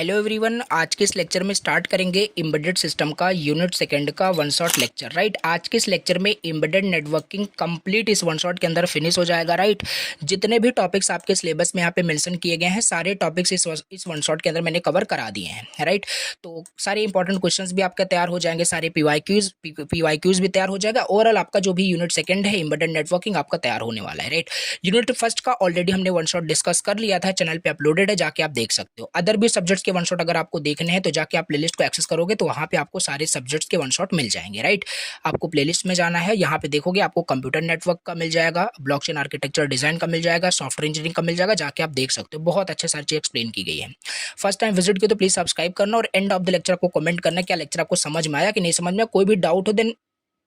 Hello everyone, आज के इस लेक्चर में स्टार्ट करेंगे एम्बेडेड सिस्टम का यूनिट सेकंड का वन शॉट लेक्चर। राइट, आज के इस लेक्चर में एम्बेडेड नेटवर्किंग कंप्लीट इस वन शॉट के अंदर फिनिश हो जाएगा। राइट, जितने भी टॉपिक्स आपके सिलेबस में यहाँ पे मेंशन किए गए हैं सारे टॉपिक्स इस वन शॉट के अंदर मैंने कवर करा दिए हैं। राइट, तो सारे इंपॉर्टेंट क्वेश्चंस भी आपके तैयार हो जाएंगे, सारे पीवाईक्यूज भी तैयार हो जाएगा। ओवरऑल आपका जो भी यूनिट सेकंड है एम्बेडेड नेटवर्किंग आपका तैयार होने वाला है। राइट, यूनिट फर्स्ट का ऑलरेडी हमने वन शॉट डिस्कस कर लिया था, चैनल पे अपलोडेड है, जाके आप देख सकते हो। अदर भी सब्जेक्ट्स के वन शॉट अगर आपको देखने हैं तो जाके आप प्लेलिस्ट को एक्सेस करोगे तो वहां पे आपको सारे सब्जेक्ट्स के वन शॉट मिल जाएंगे। राइट, आपको प्लेलिस्ट में जाना है, यहाँ पे देखोगे आपको कंप्यूटर नेटवर्क का मिल जाएगा, ब्लॉकचेन आर्किटेक्चर डिजाइन का मिल जाएगा, सॉफ्टवेयर इंजीनियरिंग का मिल जाएगा, जाके आप देख सकते हो। बहुत अच्छे सारी चीज एक्सप्लेन की गई है। फर्स्ट टाइम विजिट किया तो प्लीज सब्सक्राइब करना और एंड ऑफ द लेक्चर आपको कमेंट करना क्या लेक्चर आपको समझ में आया कि नहीं समझ में। कोई भी डाउट हो देन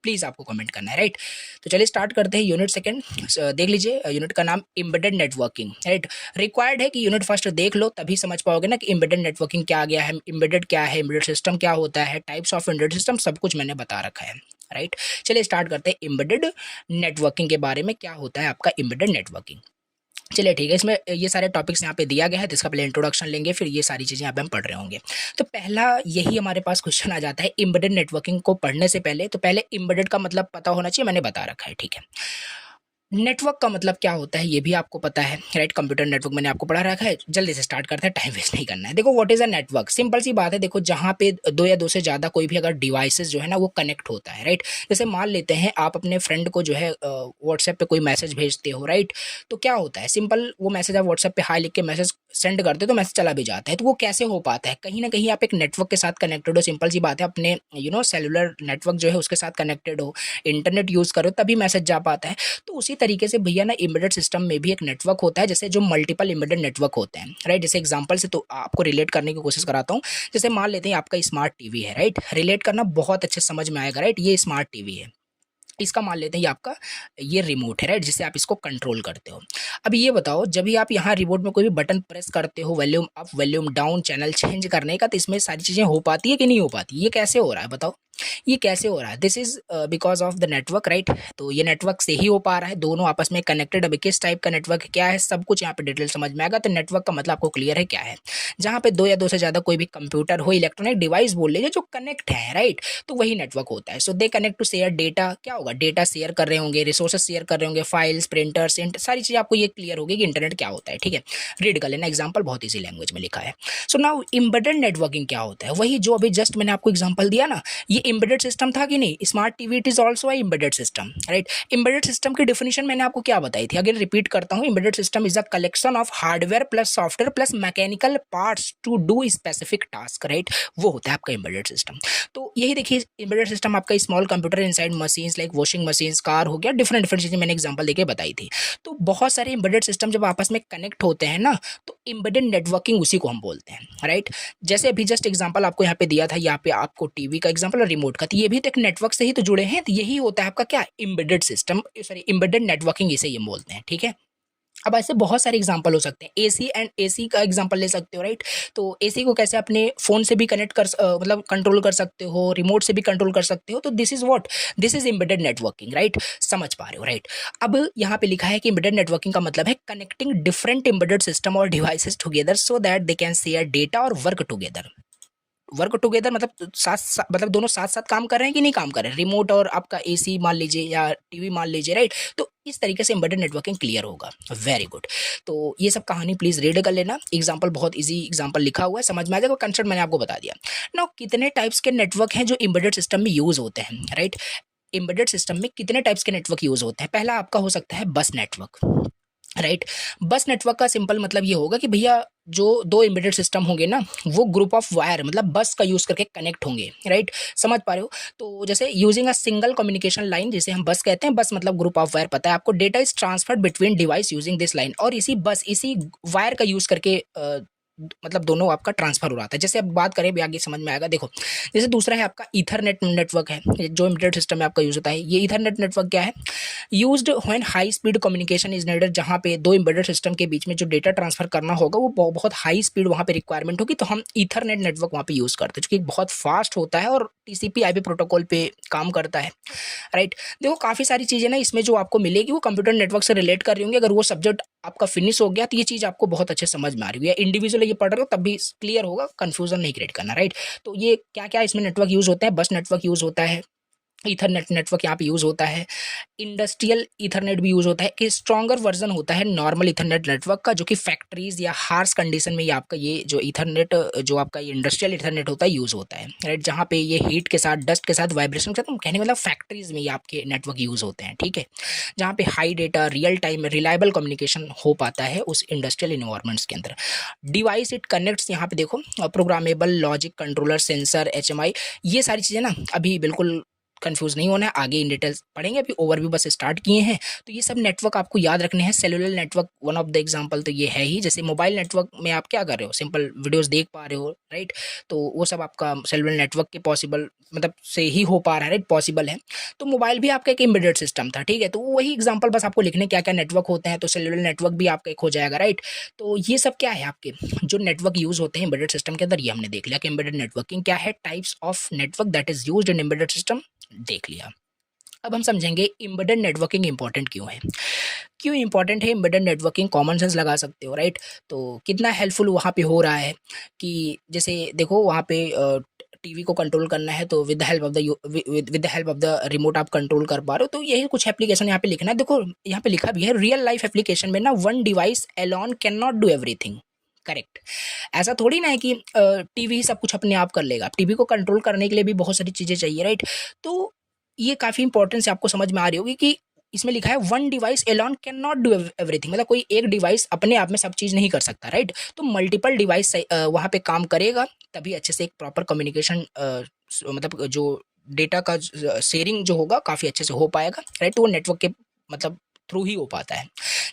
प्लीज आपको कमेंट करना है। राइट, तो चलिए स्टार्ट करते हैं यूनिट सेकंड। देख लीजिए, यूनिट का नाम एम्बेडेड नेटवर्किंग। राइट, रिक्वायर्ड है कि यूनिट फर्स्ट देख लो तभी समझ पाओगे ना कि एम्बेडेड नेटवर्किंग क्या आ गया है, एम्बेडेड क्या है, एम्बेडेड सिस्टम क्या होता है, टाइप्स ऑफ एम्बेडेड सिस्टम, सब कुछ मैंने बता रखा है। राइट, चलिए स्टार्ट करते हैं एम्बेडेड नेटवर्किंग के बारे में। क्या होता है आपका एम्बेडेड नेटवर्किंग। चलिए ठीक है, इसमें ये सारे टॉपिक्स यहाँ पे दिया गया है तो इसका पहले इंट्रोडक्शन लेंगे, फिर ये सारी चीज़ें यहाँ पे हम पढ़ रहे होंगे। तो पहला यही हमारे पास क्वेश्चन आ जाता है, एम्बेडेड नेटवर्किंग को पढ़ने से पहले तो पहले एम्बेडेड का मतलब पता होना चाहिए, मैंने बता रखा है। ठीक है, नेटवर्क का मतलब क्या होता है ये भी आपको पता है। राइट, कंप्यूटर नेटवर्क मैंने आपको पढ़ा रखा है। जल्दी से स्टार्ट करते हैं, टाइम वेस्ट नहीं करना है। देखो what is a network, simple सी बात है। देखो जहाँ पे दो या दो से ज़्यादा कोई भी अगर डिवाइसेस जो है ना वो कनेक्ट होता है। राइट, जैसे मान लेते हैं आप अपने फ्रेंड को जो है व्हाट्सएप पे कोई मैसेज भेजते हो। राइट, तो क्या होता है, सिंपल वो मैसेज आप व्हाट्सएप पे हाई लिख के मैसेज सेंड करते हो तो मैसेज चला भी जाता है। तो वो कैसे हो पाता है, कहीं ना कहीं आप एक नेटवर्क के साथ कनेक्टेड हो। सिंपल सी बात है, अपने सेलुलर नेटवर्क जो है उसके साथ कनेक्टेड हो, इंटरनेट यूज़ करो तभी मैसेज जा पाता है। तो उसी तरीके से भैया ना एम्बेडेड सिस्टम में भी एक नेटवर्क होता है, जैसे जो मल्टीपल एम्बेडेड नेटवर्क होते हैं। राइट, जैसे एग्जांपल से तो आपको रिलेट करने की कोशिश कराता हूँ। जैसे मान लेते हैं आपका स्मार्ट टीवी है। राइट, रिलेट करना बहुत अच्छे समझ में आएगा। राइट, ये स्मार्ट टीवी है, इसका मान लेते हैं ये आपका ये रिमोट है। राइट, जिससे आप इसको कंट्रोल करते हो। अब ये बताओ, जब भी आप यहाँ रिमोट में कोई भी बटन प्रेस करते हो, volume up volume down channel change करने का, तो इसमें सारी चीज़ें हो पाती है कि नहीं हो पाती, ये कैसे हो रहा है बताओ, ये कैसे हो रहा है। This is because of the network. Right, तो ये नेटवर्क से ही हो पा रहा है, दोनों आपस में कनेक्टेड। अभी किस टाइप का नेटवर्क क्या है सब कुछ यहाँ पे डिटेल समझ में आएगा। तो नेटवर्क का मतलब आपको क्लियर है क्या है, जहाँ पे दो या दो से ज्यादा कोई भी कंप्यूटर हो, इलेक्ट्रॉनिक डिवाइस बोल लीजिए, जो कनेक्ट है। राइट, तो वही नेटवर्क होता है। So they connect to share data. क्या होगा, डेटा शेयर कर रहे होंगे, रिसोर्सेज शेयर कर रहे होंगे, फाइल्स, प्रिंटर्स, सारी चीजें आपको ये क्लियर होगी कि इंटरनेट क्या होता है। ठीक है, रीड कर लेना, एग्जाम्पल बहुत ईजी लैंग्वेज में लिखा है। सो नाउ एम्बेडेड नेटवर्किंग क्या होता है, वही जो अभी जस्ट मैंने आपको एग्जाम्पल दिया ना, ये एम्बेडेड सिस्टम था कि नहीं। Smart TV it is also embedded system. Right, embedded system की डेफिनेशन मैंने आपको क्या बताई थी, अगेन रिपीट करता हूँ। Embedded system is a collection of hardware plus software plus mechanical parts to do specific task. Right, वो होता है आपका एम्बेडेड सिस्टम। तो यही देखिए, एम्बेडेड सिस्टम आपका small computer inside machines like washing machines, car हो गया, डिफरेंट डिफरेंट चीजें मैंने एग्जांपल देके बताई थी। तो बहुत सारे एम्बेडेड सिस्टम जब आपस में कनेक्ट होते हैं ना, तो एम्बेडेड नेटवर्किंग उसी को हम बोलते हैं। राइट, जैसे अभी जस्ट एग्जांपल आपको यहाँ पे दिया था, यहाँ पे आपको टीवी का एग्जांपल और रिमोट का, तो ये भी तो एक नेटवर्क से ही तो जुड़े हैं। तो यही होता है आपका क्या, embedded system, sorry embedded networking इसे ये बोलते हैं। ठीक है, अब ऐसे बहुत सारे एग्जांपल हो सकते हैं। एसी एंड एसी का एग्जांपल ले सकते हो। राइट, तो एसी को कैसे अपने फोन से भी कनेक्ट कर मतलब कंट्रोल कर सकते हो, रिमोट से भी कंट्रोल कर सकते हो। तो this is what, this is embedded networking. Right, समझ पा रहे हो। राइट, अब यहाँ पे लिखा है कि एम्बेडेड नेटवर्किंग का मतलब है कनेक्टिंग डिफरेंट एम्बेडेड सिस्टम और devices together so that they can share data और वर्क टुगेदर। वर्क टुगेदर मतलब मतलब दोनों साथ साथ काम कर रहे हैं कि नहीं काम कर रहे हैं, रिमोट और आपका एसी मान लीजिए या टीवी मान लीजिए। राइट, तो इस तरीके से एम्बेडेड नेटवर्किंग क्लियर होगा। वेरी गुड, तो ये सब कहानी प्लीज रीड कर लेना, एग्जांपल बहुत इजी एग्जांपल लिखा हुआ है, समझ में आ जाएगा। कंसेप्ट मैंने आपको बता दिया। नाउ कितने टाइप्स के नेटवर्क हैं जो एम्बेडेड सिस्टम में यूज होते हैं। राइट, एम्बेडेड सिस्टम में कितने टाइप्स के नेटवर्क यूज होते हैं। पहला आपका हो सकता है बस नेटवर्क। राइट, बस नेटवर्क का सिंपल मतलब ये होगा कि भैया जो दो एम्बेडेड सिस्टम होंगे ना, वो ग्रुप ऑफ वायर मतलब बस का यूज करके कनेक्ट होंगे। राइट, समझ पा रहे हो। तो जैसे using a single communication line, जिसे हम बस कहते हैं, बस मतलब ग्रुप ऑफ वायर, पता है आपको। Data is transferred between device using this line, और इसी वायर का यूज करके मतलब दोनों आपका ट्रांसफर हो रहा था। जैसे अब बात करें भी आगे समझ में आएगा। देखो, जैसे दूसरा है आपका ईथरनेट नेटवर्क है, जो एम्बेडेड सिस्टम में आपका यूज होता है। ये ईथरनेट नेटवर्क क्या है, used when high speed communication is needed, जहाँ पे दो एम्बेडेड सिस्टम के बीच में जो डेटा ट्रांसफर करना होगा वो बहुत हाई स्पीड वहाँ पे रिक्वायरमेंट होगी, तो हम ईथरनेट नेटवर्क वहाँ पे यूज करते हैं, जो कि बहुत फास्ट होता है और टीसीपी आईपी प्रोटोकॉल पे काम करता है। राइट, देखो काफ़ी सारी चीज़ें ना इसमें जो आपको मिलेगी वो कंप्यूटर नेटवर्क से रिलेट कर रही होंगी। अगर वो सब्जेक्ट आपका फिनिश हो गया तो ये चीज़ आपको बहुत अच्छे समझ में आ रही है। इंडिविजुअल ये पढ़ रहे हो तब भी क्लियर होगा, कंफ्यूजन नहीं क्रिएट करना, राइट। तो ये क्या क्या इसमें नेटवर्क यूज होता है, बस नेटवर्क यूज होता है, ईथरनेट नेटवर्क यहाँ पे यूज़ होता है, इंडस्ट्रियल ईथरनेट भी यूज़ होता है, कि स्ट्रॉन्गर वर्जन होता है नॉर्मल ईथरनेट नेटवर्क का, जो कि फैक्ट्रीज या हार्श कंडीशन में ये आपका ये जो ईथरनेट जो आपका ये इंडस्ट्रियल ईथरनेट होता है यूज़ होता है, राइट। जहाँ पे ये हीट के साथ, डस्ट के साथ, वाइब्रेशन के साथ, कहने मतलब फैक्ट्रीज में ये आपके नेटवर्क यूज़ होते हैं, ठीक है। जहाँ पे high data, real time reliable communication हो पाता है उस इंडस्ट्रियल इन्वायरमेंट्स के अंदर। डिवाइस इट कनेक्ट्स, यहाँ पे देखो programmable logic controller, sensor, HMI, ये सारी चीज़ें ना अभी बिल्कुल कंफ्यूज नहीं होना है, आगे इन डिटेल्स पढ़ेंगे, अभी ओवरव्यू बस स्टार्ट किए हैं। तो ये सब नेटवर्क आपको याद रखने हैं। Cellular network one of the example तो ये है ही, जैसे मोबाइल नेटवर्क में आप क्या कर रहे हो, सिंपल वीडियोस देख पा रहे हो, राइट। तो वो सब आपका सेलुलर नेटवर्क के पॉसिबल मतलब से ही हो पा रहा है, राइट, पॉसिबल है। तो मोबाइल भी आपका एक एम्बेडेड सिस्टम था, ठीक है। तो वही एग्जाम्पल बस आपको लिखने क्या क्या नेटवर्क होते हैं, तो सेलुलर नेटवर्क भी आपका एक हो जाएगा, राइट। तो ये सब क्या है आपके जो नेटवर्क यूज होते हैं एम्बेडेड सिस्टम के अंदर, ये हमने देख लिया कि एम्बेडेड नेटवर्किंग क्या है, types of network that is used in embedded system देख लिया। अब हम समझेंगे एम्बेडेड नेटवर्किंग इंपॉर्टेंट क्यों है, क्यों इंपॉर्टेंट है एम्बेडेड नेटवर्किंग। कॉमन सेंस लगा सकते हो, राइट। तो कितना हेल्पफुल वहाँ पे हो रहा है कि जैसे देखो वहाँ पे टीवी को कंट्रोल करना है तो with the help of the with the help of the remote आप कंट्रोल कर पा रहे हो। तो यही कुछ एप्लीकेशन यहाँ पे लिखना है। देखो यहाँ पे लिखा भी है, रियल लाइफ एप्लीकेशन में ना one device alone can not do everything, correct. ऐसा थोड़ी ना है कि टीवी सब कुछ अपने आप कर लेगा, टीवी को कंट्रोल करने के लिए भी बहुत सारी चीज़ें चाहिए, राइट। तो ये काफ़ी इंपॉर्टेंस आपको समझ में आ रही होगी कि इसमें लिखा है one device alone can not do everything, मतलब कोई एक डिवाइस अपने आप में सब चीज़ नहीं कर सकता, राइट। तो मल्टीपल डिवाइस वहाँ पे काम करेगा तभी अच्छे से एक प्रॉपर कम्युनिकेशन मतलब जो डेटा का शेयरिंग जो होगा काफ़ी अच्छे से हो पाएगा, राइट। तो वो नेटवर्क के मतलब थ्रू ही हो पाता है।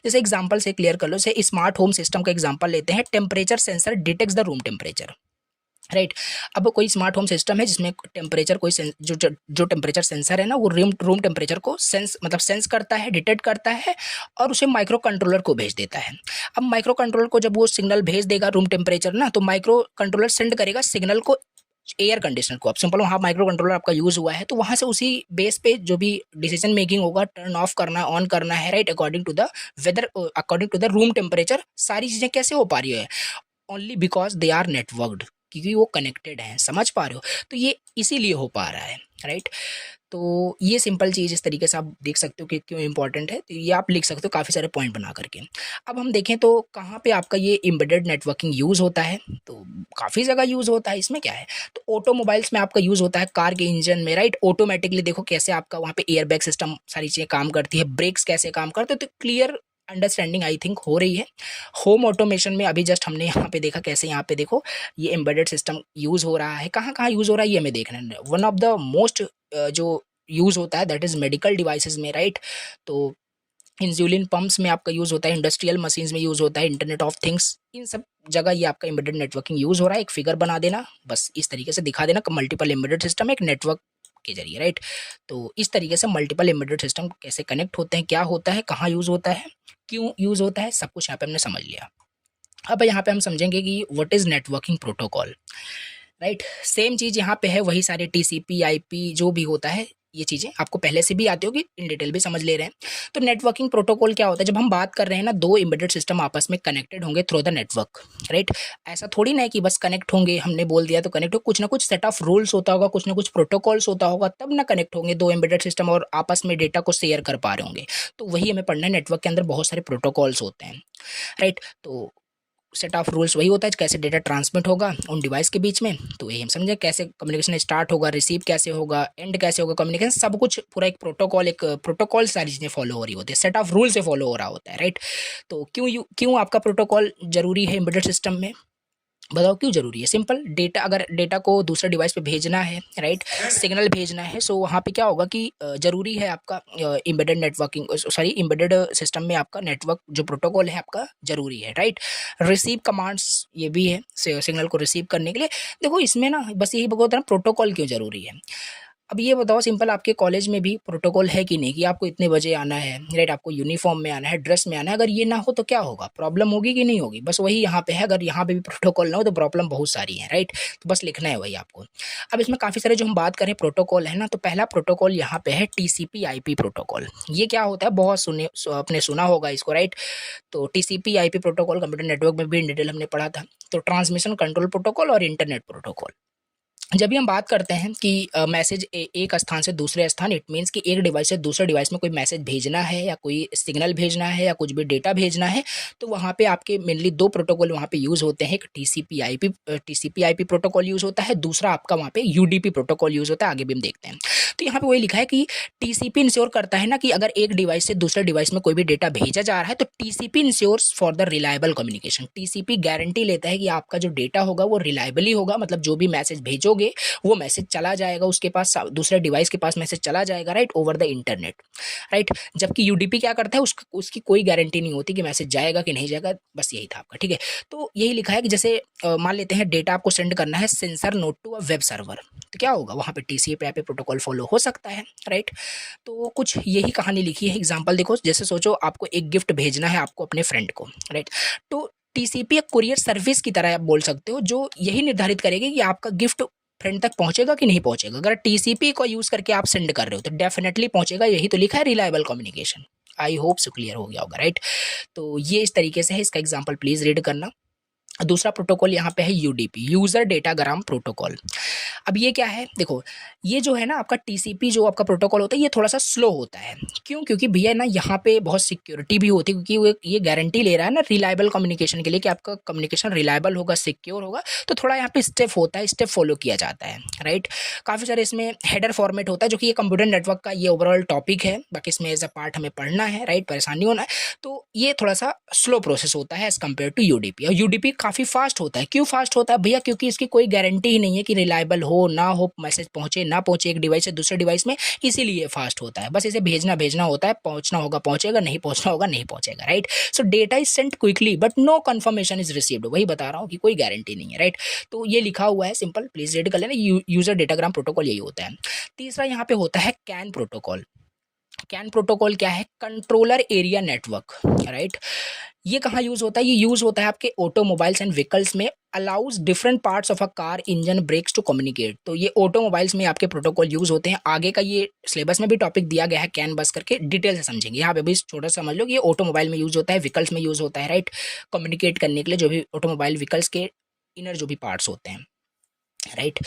जैसे एग्जांपल से क्लियर कर लो, जैसे स्मार्ट होम सिस्टम का एग्जांपल लेते हैं, temperature sensor detects the room temperature, right. अब कोई स्मार्ट होम सिस्टम है जिसमें टेम्परेचर कोई जो टेम्परेचर सेंसर है ना, वो रूम टेम्परेचर को सेंस करता है, डिटेक्ट करता है और उसे माइक्रो कंट्रोलर को भेज देता है। अब माइक्रो कंट्रोलर को जब वो सिग्नल भेज देगा रूम टेम्परेचर ना, तो माइक्रो कंट्रोलर सेंड करेगा सिग्नल को एयर कंडीशनर को। अब सिंपल वहाँ माइक्रो कंट्रोलर आपका यूज हुआ है, तो वहाँ से उसी बेस पे जो भी डिसीजन मेकिंग होगा, टर्न ऑफ करना है, ऑन करना है, right, according to the weather, according to the room temperature, सारी चीज़ें कैसे हो पा रही है, only because they are networked, क्योंकि वो कनेक्टेड हैं, समझ पा रहे हो। तो ये इसीलिए हो पा रहा है, राइट। तो ये सिंपल चीज़ इस तरीके से आप देख सकते हो कि क्यों इंपॉर्टेंट है, तो ये आप लिख सकते हो काफ़ी सारे पॉइंट बना करके। अब हम देखें तो कहाँ पे आपका ये एम्बेडेड नेटवर्किंग यूज़ होता है, तो काफ़ी जगह यूज़ होता है। इसमें क्या है, तो ऑटोमोबाइल्स में आपका यूज़ होता है, कार के इंजन में, राइट। ऑटोमेटिकली देखो कैसे आपका वहाँ पे एयरबैग सिस्टम सारी चीज़ें काम करती है, ब्रेक्स कैसे काम करते हैं, तो क्लियर अंडरस्टैंडिंग आई थिंक हो रही है। होम ऑटोमेशन में अभी जस्ट हमने यहाँ पे देखा कैसे, यहाँ पे देखो ये एम्बेडेड सिस्टम यूज़ हो रहा है, कहाँ कहाँ यूज़ हो रहा है ये हमें देखना है। वन ऑफ द मोस्ट जो यूज़ होता है दैट इज़ मेडिकल डिवाइसेस में, राइट। तो इंसुलिन पंप्स में आपका यूज़ होता है, इंडस्ट्रियल मशीन्स में यूज़ होता है, इंटरनेट ऑफ थिंग्स, इन सब जगह ये आपका एम्बेडेड नेटवर्किंग यूज़ हो रहा है। एक फिगर बना देना, बस इस तरीके से दिखा देना, मल्टीपल एम्बेडेड सिस्टम एक नेटवर्क के जरिए, राइट। तो इस तरीके से मल्टीपल एम्बेडेड सिस्टम कैसे कनेक्ट होते हैं, क्या होता है, कहाँ यूज़ होता है, क्यों यूज़ होता है, सब कुछ यहाँ पे हमने समझ लिया। अब यहाँ पे हम समझेंगे कि what is networking protocol, right. Same चीज़ यहाँ पे है, वही सारे TCP IP जो भी होता है, ये चीज़ें आपको पहले से भी आती होगी, इन डिटेल भी समझ ले रहे हैं। तो नेटवर्किंग प्रोटोकॉल क्या होता है, जब हम बात कर रहे हैं ना, दो एम्बेडेड सिस्टम आपस में कनेक्टेड होंगे थ्रू द नेटवर्क, राइट। ऐसा थोड़ी ना है कि बस कनेक्ट होंगे, हमने बोल दिया तो कनेक्ट हो, कुछ ना कुछ सेट ऑफ रूल्स होता होगा, कुछ ना कुछ प्रोटोकॉल्स होता होगा, तब ना कनेक्ट होंगे दो एम्बेडेड सिस्टम और आपस में डेटा को शेयर कर पा रहे होंगे। तो वही हमें पढ़ना है, नेटवर्क के अंदर बहुत सारे प्रोटोकॉल्स होते हैं, राइट। तो सेट ऑफ रूल्स वही होता है कैसे डेटा ट्रांसमिट होगा उन डिवाइस के बीच में, तो यही हम समझे कैसे कम्युनिकेशन स्टार्ट होगा, रिसीव कैसे होगा, एंड कैसे होगा कम्युनिकेशन, सब कुछ पूरा एक प्रोटोकॉल सारी चीज़ें फॉलो हो रही होती है, सेट ऑफ रूल से फॉलो हो रहा होता है, राइट। तो क्यों आपका प्रोटोकॉल जरूरी है एम्बेडेड सिस्टम में, बताओ क्यों जरूरी है। सिंपल, डेटा अगर डेटा को दूसरे डिवाइस पे भेजना है, राइट, सिग्नल भेजना है, सो वहाँ पे क्या होगा कि जरूरी है आपका embedded networking, sorry embedded system में आपका नेटवर्क जो प्रोटोकॉल है आपका जरूरी है, राइट। रिसीव कमांड्स ये भी है सिग्नल को रिसीव करने के लिए। देखो इसमें ना बस यही होता है ना, प्रोटोकॉल क्यों जरूरी है। अब ये बताओ सिंपल, आपके कॉलेज में भी प्रोटोकॉल है कि नहीं, कि आपको इतने बजे आना है, राइट, आपको यूनिफॉर्म में आना है, ड्रेस में आना है। अगर ये ना हो तो क्या होगा, प्रॉब्लम होगी कि नहीं होगी? बस वही यहाँ पे है, अगर यहाँ पे भी प्रोटोकॉल ना हो तो प्रॉब्लम बहुत सारी है, राइट। तो बस लिखना है वही आपको। अब इसमें काफ़ी सारे जो हम बात करें प्रोटोकॉल है ना, तो पहला प्रोटोकॉल यहाँ पे है टीसीपी आईपी प्रोटोकॉल। ये क्या होता है, बहुत आपने सुना होगा इसको, राइट। तो TCP IP protocol computer network में भी इन डिटेल हमने पढ़ा था। तो ट्रांसमिशन कंट्रोल प्रोटोकॉल और इंटरनेट प्रोटोकॉल। जब भी हम बात करते हैं कि मैसेज एक स्थान से दूसरे स्थान, इट मीन्स कि एक डिवाइस से दूसरे डिवाइस में कोई मैसेज भेजना है या कोई सिग्नल भेजना है या कुछ भी डेटा भेजना है, तो वहाँ पे आपके मेनली दो प्रोटोकॉल वहाँ पे यूज़ होते हैं। एक टीसीपी आईपी प्रोटोकॉल यूज़ होता है, दूसरा आपका वहाँ पे यूडीपी प्रोटोकॉल यूज़ होता है। आगे भी हम देखते हैं। तो यहाँ पे वही लिखा है कि टीसीपी इंश्योर करता है ना कि अगर एक डिवाइस से दूसरे डिवाइस में कोई भी डेटा भेजा जा रहा है तो TCP ensures for the reliable communication. TCP guarantee लेता है कि आपका जो डेटा होगा वो रिलायबल ही होगा, मतलब जो भी मैसेज भेजोगे वो मैसेज चला जाएगा उसके पास, दूसरे डिवाइस के पास मैसेज चला जाएगा, right, over the internet, right. जबकि यूडीपी क्या करता है, उसकी कोई गारंटी नहीं होती कि मैसेज जाएगा कि नहीं जाएगा। बस यही था आपका, ठीक है। तो यही लिखा है कि जैसे मान लेते हैं डेटा आपको सेंड करना है sensor node to a web server, तो क्या होगा, वहाँ पे टीसीपी आईपी प्रोटोकॉल फॉलो हो सकता है, राइट। तो कुछ यही कहानी लिखी है। एग्जाम्पल देखो, जैसे सोचो आपको एक गिफ्ट भेजना है आपको अपने फ्रेंड को, राइट। तो टीसीपी एक कुरियर सर्विस की तरह आप बोल सकते हो, जो यही निर्धारित करेगी कि आपका गिफ्ट फ्रेंड तक पहुंचेगा कि नहीं पहुंचेगा। अगर टीसीपी को यूज करके आप सेंड कर रहे हो तो डेफिनेटली पहुंचेगा। यही तो लिखा है reliable communication. I hope so clear हो गया होगा, राइट। तो ये इस तरीके से है, इसका एग्जांपल प्लीज रीड करना। दूसरा प्रोटोकॉल यहाँ पे है यूडीपी, यूजर डेटाग्राम प्रोटोकॉल। अब ये क्या है, देखो, ये जो है ना आपका टीसीपी जो आपका प्रोटोकॉल होता है ये थोड़ा सा स्लो होता है। क्यों? क्योंकि भैया ना यहाँ पे बहुत सिक्योरिटी भी होती है, क्योंकि वो ये गारंटी ले रहा है ना रिलायबल कम्युनिकेशन के लिए कि आपका कम्युनिकेशन रिलायबल होगा, सिक्योर होगा। तो थोड़ा यहाँ पे स्टेप होता है, स्टेप फॉलो किया जाता है, राइट। काफ़ी सारे इसमें हेडर फॉर्मेट होता है, जो कि ये कंप्यूटर नेटवर्क का ये ओवरऑल टॉपिक है। बाकी इसमें एज अ पार्ट हमें पढ़ना है, राइट, परेशानी होना है। तो ये थोड़ा सा स्लो प्रोसेस होता है एज कम्पेयर टू यूडीपी। और यूडीपी काफ़ी फास्ट होता है। क्यों फास्ट होता है भैया? क्योंकि इसकी कोई गारंटी ही नहीं है कि रिलायबल हो ना हो, मैसेज पहुंचे ना पहुंचे एक डिवाइस से दूसरे डिवाइस में, इसीलिए फास्ट होता है। बस इसे भेजना होता है, पहुंचना होगा पहुंचेगा, नहीं पहुंचना होगा नहीं पहुंचेगा, right. So data is sent quickly but no confirmation is received. वही बता रहा हूँ कि कोई गारंटी नहीं है, राइट। तो ये लिखा हुआ है, सिंपल प्लीज रीड कर लेना। यूजर डेटाग्राम प्रोटोकॉल यही होता है। तीसरा यहाँ पे होता है कैन प्रोटोकॉल। कैन प्रोटोकॉल क्या है? Controller area network, right. ये कहाँ यूज होता है? ये यूज होता है आपके ऑटोमोबाइल्स एंड व्हीकल्स में। Allows different parts of a car engine brakes to communicate. तो ये ऑटोमोबाइल्स में आपके प्रोटोकॉल यूज होते हैं। आगे का ये सिलेबस में भी टॉपिक दिया गया है कैन बस करके, डिटेल से समझेंगे। यहाँ पे भी छोटा सा समझ लो कि ये ऑटोमोबाइल में यूज होता है, व्हीकल्स में यूज होता है, राइट, कम्युनिकेट करने के लिए जो भी ऑटोमोबाइल व्हीकल्स के इनर जो भी पार्ट्स होते हैं, राइट।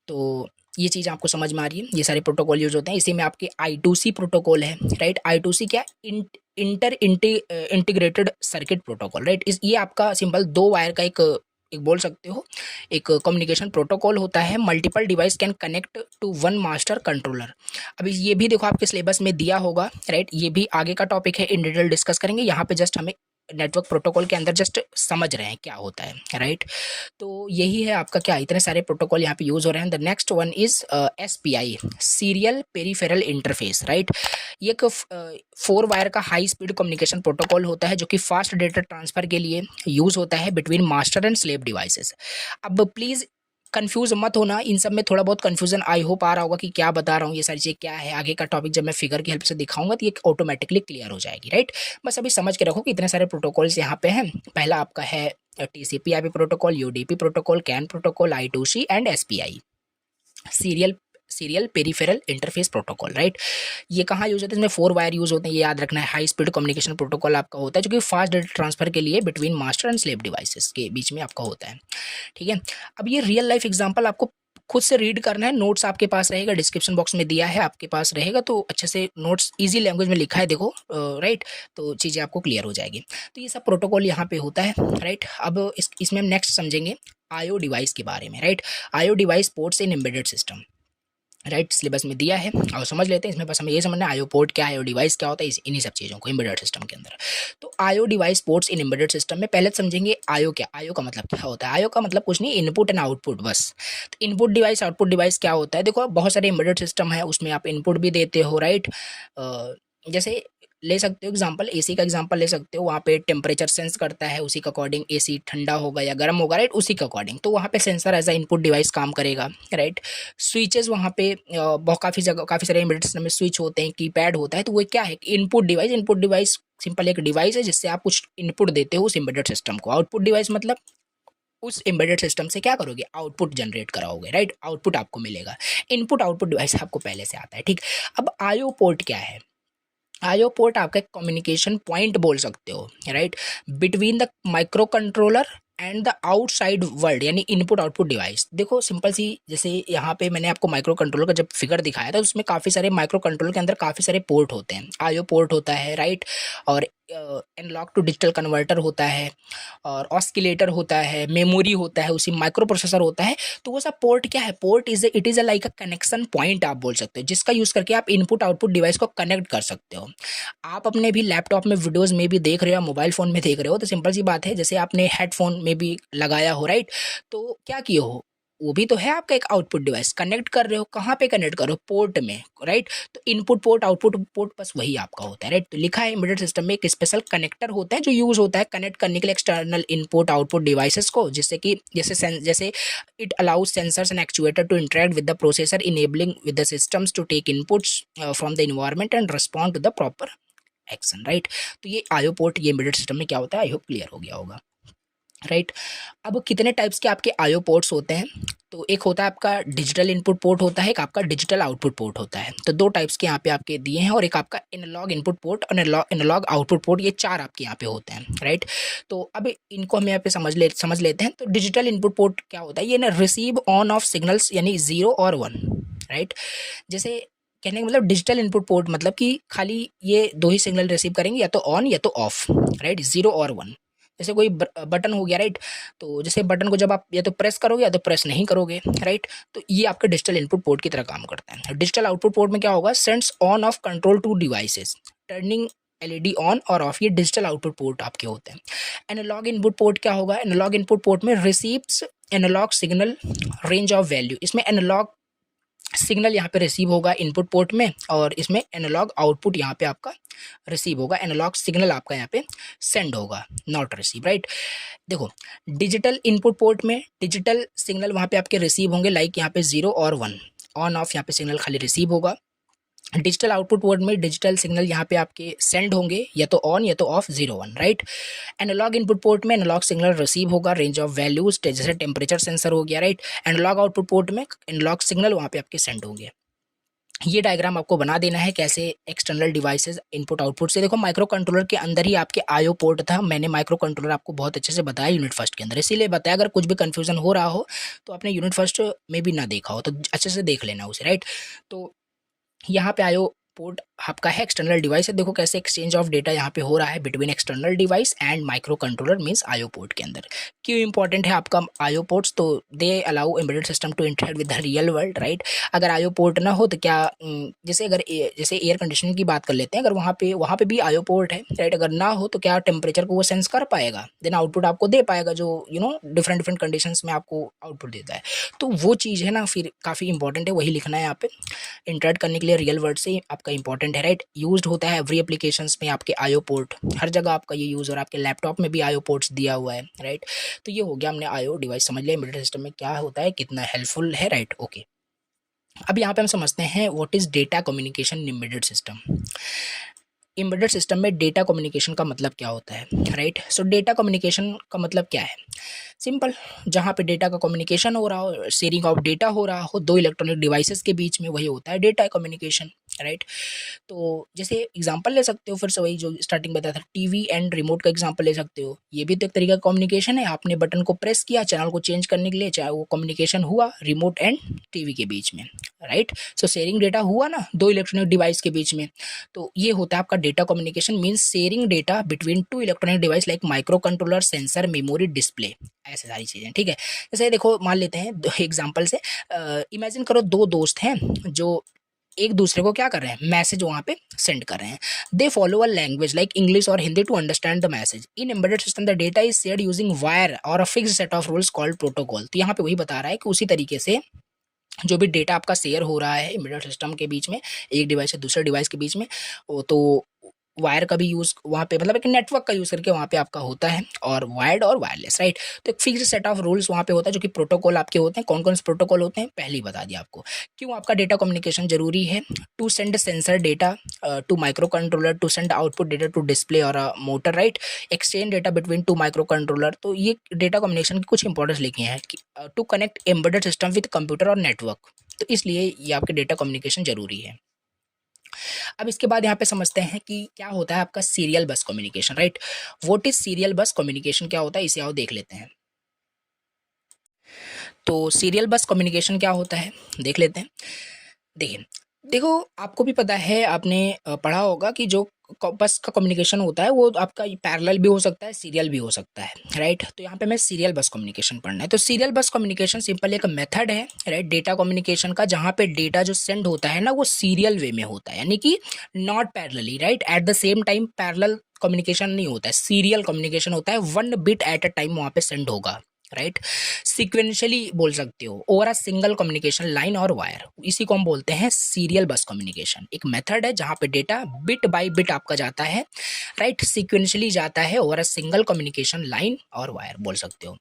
तो ये चीज़ आपको समझ में आ रही है। ये सारे प्रोटोकॉल यूज होते हैं। इसी में आपके I2C प्रोटोकॉल है, राइट। I2C क्या? Integrated circuit protocol, right. इस ये आपका सिंपल दो वायर का एक एक बोल सकते हो एक कम्युनिकेशन प्रोटोकॉल होता है। Multiple device can connect to one master controller. अभी ये भी देखो आपके सिलेबस में दिया होगा, राइट। ये भी आगे का टॉपिक है, इन डिटेल डिस्कस करेंगे। यहाँ पे जस्ट हमें नेटवर्क प्रोटोकॉल के अंदर जस्ट समझ रहे हैं क्या होता है, राइट। तो यही है आपका क्या, इतने सारे प्रोटोकॉल यहाँ पे यूज हो रहे हैं। The next one is SPI, serial peripheral interface, right. ये एक 4 वायर का हाई स्पीड कम्युनिकेशन प्रोटोकॉल होता है, जो कि फास्ट डेटा ट्रांसफर के लिए यूज होता है between master and slave devices. अब प्लीज कंफ्यूज मत होना, इन सब में थोड़ा बहुत कंफ्यूजन आई होप आ रहा होगा कि क्या बता रहा हूँ, ये सारी चीज़ क्या है। आगे का टॉपिक जब मैं फिगर की हेल्प से दिखाऊंगा तो ये ऑटोमेटिकली क्लियर हो जाएगी, राइट। बस अभी समझ के रखो कि इतने सारे प्रोटोकॉल्स यहाँ पे हैं। पहला आपका है TCP IP protocol, UDP protocol, can protocol, I2C and SPI, serial peripheral interface protocol, right. ये कहाँ यूज होते हैं? इसमें 4 वायर यूज होते हैं, ये याद रखना है। हाई स्पीड कम्युनिकेशन प्रोटोकॉल आपका होता है, जो कि फास्ट डेटा ट्रांसफर के लिए between master and slave devices के बीच में आपका होता है, ठीक है। अब ये रियल लाइफ एग्जांपल आपको खुद से रीड करना है। नोट्स आपके पास रहेगा, डिस्क्रिप्शन बॉक्स में दिया है, आपके पास रहेगा। तो अच्छे से नोट्स इजी लैंग्वेज में लिखा है, देखो, राइट। तो चीज़ें आपको क्लियर हो जाएगी। तो ये सब प्रोटोकॉल यहाँ पे होता है, राइट। अब इसमें हम नेक्स्ट समझेंगे IO डिवाइस के बारे में, right. IO device ports in embedded system, right, syllabus में दिया है और समझ लेते हैं। इसमें बस हमें ये समझना है आईओ पोर्ट क्या है, आईओ डिवाइस क्या होता है, इन्हीं सब चीज़ों को एम्बेडेड सिस्टम के अंदर। तो IO device ports in embedded system में पहले समझेंगे आईओ क्या। आईओ का मतलब क्या होता है? आईओ का मतलब कुछ नहीं, इनपुट एंड आउटपुट, बस। तो इनपुट डिवाइस आउटपुट डिवाइस क्या होता है? देखो बहुत सारे एम्बेडेड सिस्टम है, उसमें आप इनपुट भी देते हो, राइट। जैसे ले सकते हो एग्जांपल, एसी का एग्जांपल ले सकते हो। वहाँ पे टेम्परेचर सेंस करता है, उसी के अकॉर्डिंग एसी ठंडा होगा या गर्म होगा, राइट, उसी के अकॉर्डिंग। तो वहाँ पे sensor as a input device काम करेगा, राइट। स्विचेस वहाँ पे बहुत काफ़ी जगह काफ़ी सारे एम्बेडेड सिस्टम में स्विच होते हैं, कीपैड होता है, तो वो क्या है, input device. Input device simple एक डिवाइस है जिससे आप कुछ इनपुट देते हो उस एम्बेडेड सिस्टम को। आउटपुट डिवाइस मतलब उस एम्बेडेड सिस्टम से क्या करोगे, आउटपुट जनरेट कराओगे, राइट, आउटपुट आपको मिलेगा। इनपुट आउटपुट डिवाइस आपको पहले से आता है, ठीक। अब आईओ पोर्ट क्या है? आईओ पोर्ट आपका कम्युनिकेशन पॉइंट बोल सकते हो, right, between the micro controller and the outside world, यानी इनपुट आउटपुट डिवाइस। देखो सिंपल सी, जैसे यहाँ पे मैंने आपको माइक्रो कंट्रोलर का जब फिगर दिखाया था, उसमें काफ़ी सारे माइक्रो कंट्रोलर के अंदर काफ़ी सारे पोर्ट होते हैं। आईओ पोर्ट होता है, राइट, और एनालॉग टू डिजिटल कन्वर्टर होता है, और ऑस्किलेटर होता है, मेमोरी होता है, उसी माइक्रो प्रोसेसर होता है। तो वो सब पोर्ट क्या है, port it is a like a connection point आप बोल सकते हो, जिसका यूज़ करके आप इनपुट आउटपुट डिवाइस को कनेक्ट कर सकते हो। आप अपने भी लैपटॉप में वीडियोस में भी देख रहे हो, मोबाइल फ़ोन में देख रहे हो, तो सिंपल सी बात है, जैसे आपने हेडफोन में भी लगाया हो, राइट, तो क्या किए हो, वो भी तो है आपका एक आउटपुट डिवाइस। कनेक्ट कर रहे हो, कहाँ पे कनेक्ट कर रहे हो, पोर्ट में, राइट। तो इनपुट पोर्ट आउटपुट पोर्ट बस वही आपका होता है, राइट। तो लिखा है एम्बेडेड सिस्टम में एक स्पेशल कनेक्टर होता है जो यूज़ होता है कनेक्ट करने के लिए एक्सटर्नल इनपुट आउटपुट डिवाइसेस को, जिससे कि जैसे it allows sensors and actuator to interact with the processor, enabling with the systems to take inputs from the environment and respond to the proper action, right. तो ये IO port ये embedded system में क्या होता है, I hope clear हो गया होगा, राइट। अब कितने टाइप्स के आपके आईओ पोर्ट्स होते हैं? तो एक होता है आपका डिजिटल इनपुट पोर्ट होता है, एक आपका डिजिटल आउटपुट पोर्ट होता है। तो दो टाइप्स के यहाँ पे आपके दिए हैं, और एक आपका एनालॉग इनपुट पोर्ट और एनालॉग आउटपुट पोर्ट, ये चार आपके यहाँ पे होते हैं, राइट। तो अब इनको हम यहाँ पे समझ लेते हैं। तो डिजिटल इनपुट पोर्ट क्या होता है, ये ना रिसीव ऑन ऑफ सिग्नल्स, यानी 0 और 1, राइट। जैसे कहने का मतलब डिजिटल इनपुट पोर्ट मतलब कि खाली ये दो ही सिग्नल रिसीव करेंगे, या तो ऑन या तो ऑफ, राइट, 0 और 1। जैसे कोई बटन हो गया, राइट, तो जैसे बटन को जब आप या तो प्रेस करोगे या तो प्रेस नहीं करोगे, राइट। तो ये आपका डिजिटल इनपुट पोर्ट की तरह काम करता है। डिजिटल आउटपुट पोर्ट में क्या होगा, sends on off control to devices, turning LED on और ऑफ, ये डिजिटल आउटपुट पोर्ट आपके होते हैं। एनालॉग इनपुट पोर्ट क्या होगा, एनालॉग इनपुट पोर्ट में receives analogue signal range of value, इसमें एनालॉग सिग्नल यहाँ पे रिसीव होगा इनपुट पोर्ट में, और इसमें एनालॉग आउटपुट यहाँ पे आपका रिसीव होगा, एनालॉग सिग्नल आपका यहाँ पे सेंड होगा, नॉट रिसीव, राइट। देखो डिजिटल इनपुट पोर्ट में डिजिटल सिग्नल वहाँ पे आपके रिसीव होंगे, लाइक यहाँ पे 0 और 1, ऑन ऑफ यहाँ पे सिग्नल खाली रिसीव होगा। डिजिटल आउटपुट पोर्ट में डिजिटल सिग्नल यहाँ पे आपके सेंड होंगे, या तो ऑन या तो off, 0 1, right. Analogue input port में एनालॉग सिग्नल रिसीव होगा, रेंज ऑफ वैल्यूज जैसे टेम्परेचर सेंसर हो गया, राइट। एनालॉग आउटपुट पोर्ट में एनालॉग सिग्नल वहाँ पे आपके सेंड होंगे। ये डायग्राम आपको बना देना है कैसे एक्सटर्नल डिवाइसेस इनपुट आउटपुट से। देखो माइक्रो कंट्रोलर के अंदर ही आपके आईओ पोर्ट था, मैंने माइक्रो कंट्रोलर आपको बहुत अच्छे से बताया यूनिट फर्स्ट के अंदर, इसीलिए बताया। अगर कुछ भी कंफ्यूजन हो रहा हो तो आपने यूनिट फर्स्ट में भी ना देखा हो तो अच्छे से देख लेना उसे, राइट। तो यहाँ पे आईओ पोर्ट आपका है, एक्सटर्नल डिवाइस है। देखो कैसे एक्सचेंज ऑफ डेटा यहाँ पे हो रहा है between external device and micro controller means IO port के अंदर। क्यों इंपॉर्टेंट है आपका आईओ पोर्ट्स, तो they allow embedded system to interact with the real world, right. अगर आईओ पोर्ट ना हो तो क्या जैसे एयर कंडीशनिंग की बात कर लेते हैं, अगर वहाँ पे भी आईओ पोर्ट है, राइट, अगर ना हो तो क्या टेम्परेचर को वो सेंस कर पाएगा, देन आउटपुट आपको दे पाएगा, जो डिफरेंट डिफरेंट कंडीशंस में आपको आउटपुट देता है। तो वो चीज़ है ना, फिर काफ़ी इंपॉर्टेंट है, वही लिखना है यहाँ पे। इंटरेक्ट करने के लिए रियल वर्ल्ड से आपका इंपॉर्टेंट है, राइट। यूज्ड होता है एवरी एप्लीकेशंस में आपके आईओ पोर्ट, हर जगह आपका ये यूज़, और आपके लैपटॉप में भी आईओ पोर्ट्स दिया हुआ है, राइट। तो ये हो गया, हमने आईओ डिवाइस समझ लिया, एम्बेडेड सिस्टम में क्या होता है, कितना हेल्पफुल है, राइट, ओके। अब यहाँ पे हम समझते हैं what is data communication in embedded system. Embedded system में डेटा कम्युनिकेशन का मतलब क्या होता है, राइट। सो डेटा कम्युनिकेशन का मतलब क्या है, सिंपल, जहाँ पे डेटा का कम्युनिकेशन हो रहा हो, शेयरिंग ऑफ डेटा हो रहा हो दो इलेक्ट्रॉनिक डिवाइसेस के बीच में, वही होता है डेटा कम्युनिकेशन, राइट। तो जैसे एग्जांपल ले सकते हो, फिर से वही जो स्टार्टिंग बताया था, टीवी एंड रिमोट का एग्जांपल ले सकते हो। ये भी तो एक तरीका का कम्युनिकेशन है, आपने बटन को प्रेस किया चैनल को चेंज करने के लिए, चाहे वो कम्युनिकेशन हुआ रिमोट एंड टीवी के बीच में, राइट। सो शेयरिंग डेटा हुआ ना दो इलेक्ट्रॉनिक डिवाइस के बीच में। तो ये होता है आपका data communication, means sharing data between to electronic device like micro controller, sensor, memory, display, ऐसे सारी चीज़ें, ठीक है। जैसे देखो मान लेते हैं एग्जांपल से, इमेजिन करो दो दोस्त हैं जो एक दूसरे को क्या कर रहे हैं, मैसेज वहाँ पे सेंड कर रहे हैं। They follow a language like English और Hindi to understand the message. In embedded system the data is shared using wire और a fixed set of rules called protocol. तो यहाँ पे वही बता रहा है कि उसी तरीके से जो भी डेटा आपका शेयर हो रहा है एम्बेडेड सिस्टम के बीच में, एक डिवाइस से दूसरे डिवाइस के बीच में, तो वायर का भी यूज़ वहाँ पे, मतलब एक नेटवर्क का यूज़ करके वहाँ पे आपका होता है, और वायर्ड और वायरलेस, राइट। तो एक फिक्स्ड सेट ऑफ रूल्स वहाँ पे होता है, जो कि प्रोटोकॉल आपके होते हैं। कौन कौन से प्रोटोकॉल होते हैं पहले ही बता दिया आपको। क्यों आपका डेटा कम्युनिकेशन जरूरी है? To send sensor data to microcontroller, to send output data to display और motor, right. Exchange data between two microcontroller. तो ये डेटा कम्युनिकेशन की कुछ इंपॉर्टेंस लिखी है कि to connect embedded system with computer और नेटवर्क। तो इसलिए ये आपके डेटा कम्युनिकेशन जरूरी है। अब इसके बाद यहाँ पे समझते हैं कि क्या होता है आपका सीरियल बस communication, right. What is serial बस कम्युनिकेशन, क्या होता है, इसे आओ देख लेते हैं। तो सीरियल बस कम्युनिकेशन क्या होता है देख लेते हैं। देखिए, देखो आपको भी पता है, आपने पढ़ा होगा कि जो बस का कम्युनिकेशन होता है वो आपका पैरेलल भी हो सकता है, सीरियल भी हो सकता है, राइट। तो यहाँ पे मैं सीरियल बस कम्युनिकेशन पढ़ना है। तो सीरियल बस कम्युनिकेशन सिंपल एक मेथड है, राइट, डेटा कम्युनिकेशन का, जहाँ पे डेटा जो सेंड होता है ना वो सीरियल वे में होता है, यानी कि not parallelly, right. Eight the same time parallel communication नहीं होता है, सीरियल कम्युनिकेशन होता है। One bit eight a time वहाँ पे सेंड होगा, राइट। सिक्वेंशली बोल सकते हो, over a single communication line और वायर, इसी को हम बोलते हैं सीरियल बस कम्युनिकेशन। एक मेथड है जहाँ पे डेटा बिट बाय बिट आपका जाता है, राइट, सिक्वेंशली जाता है over a single communication line और वायर बोल सकते हो।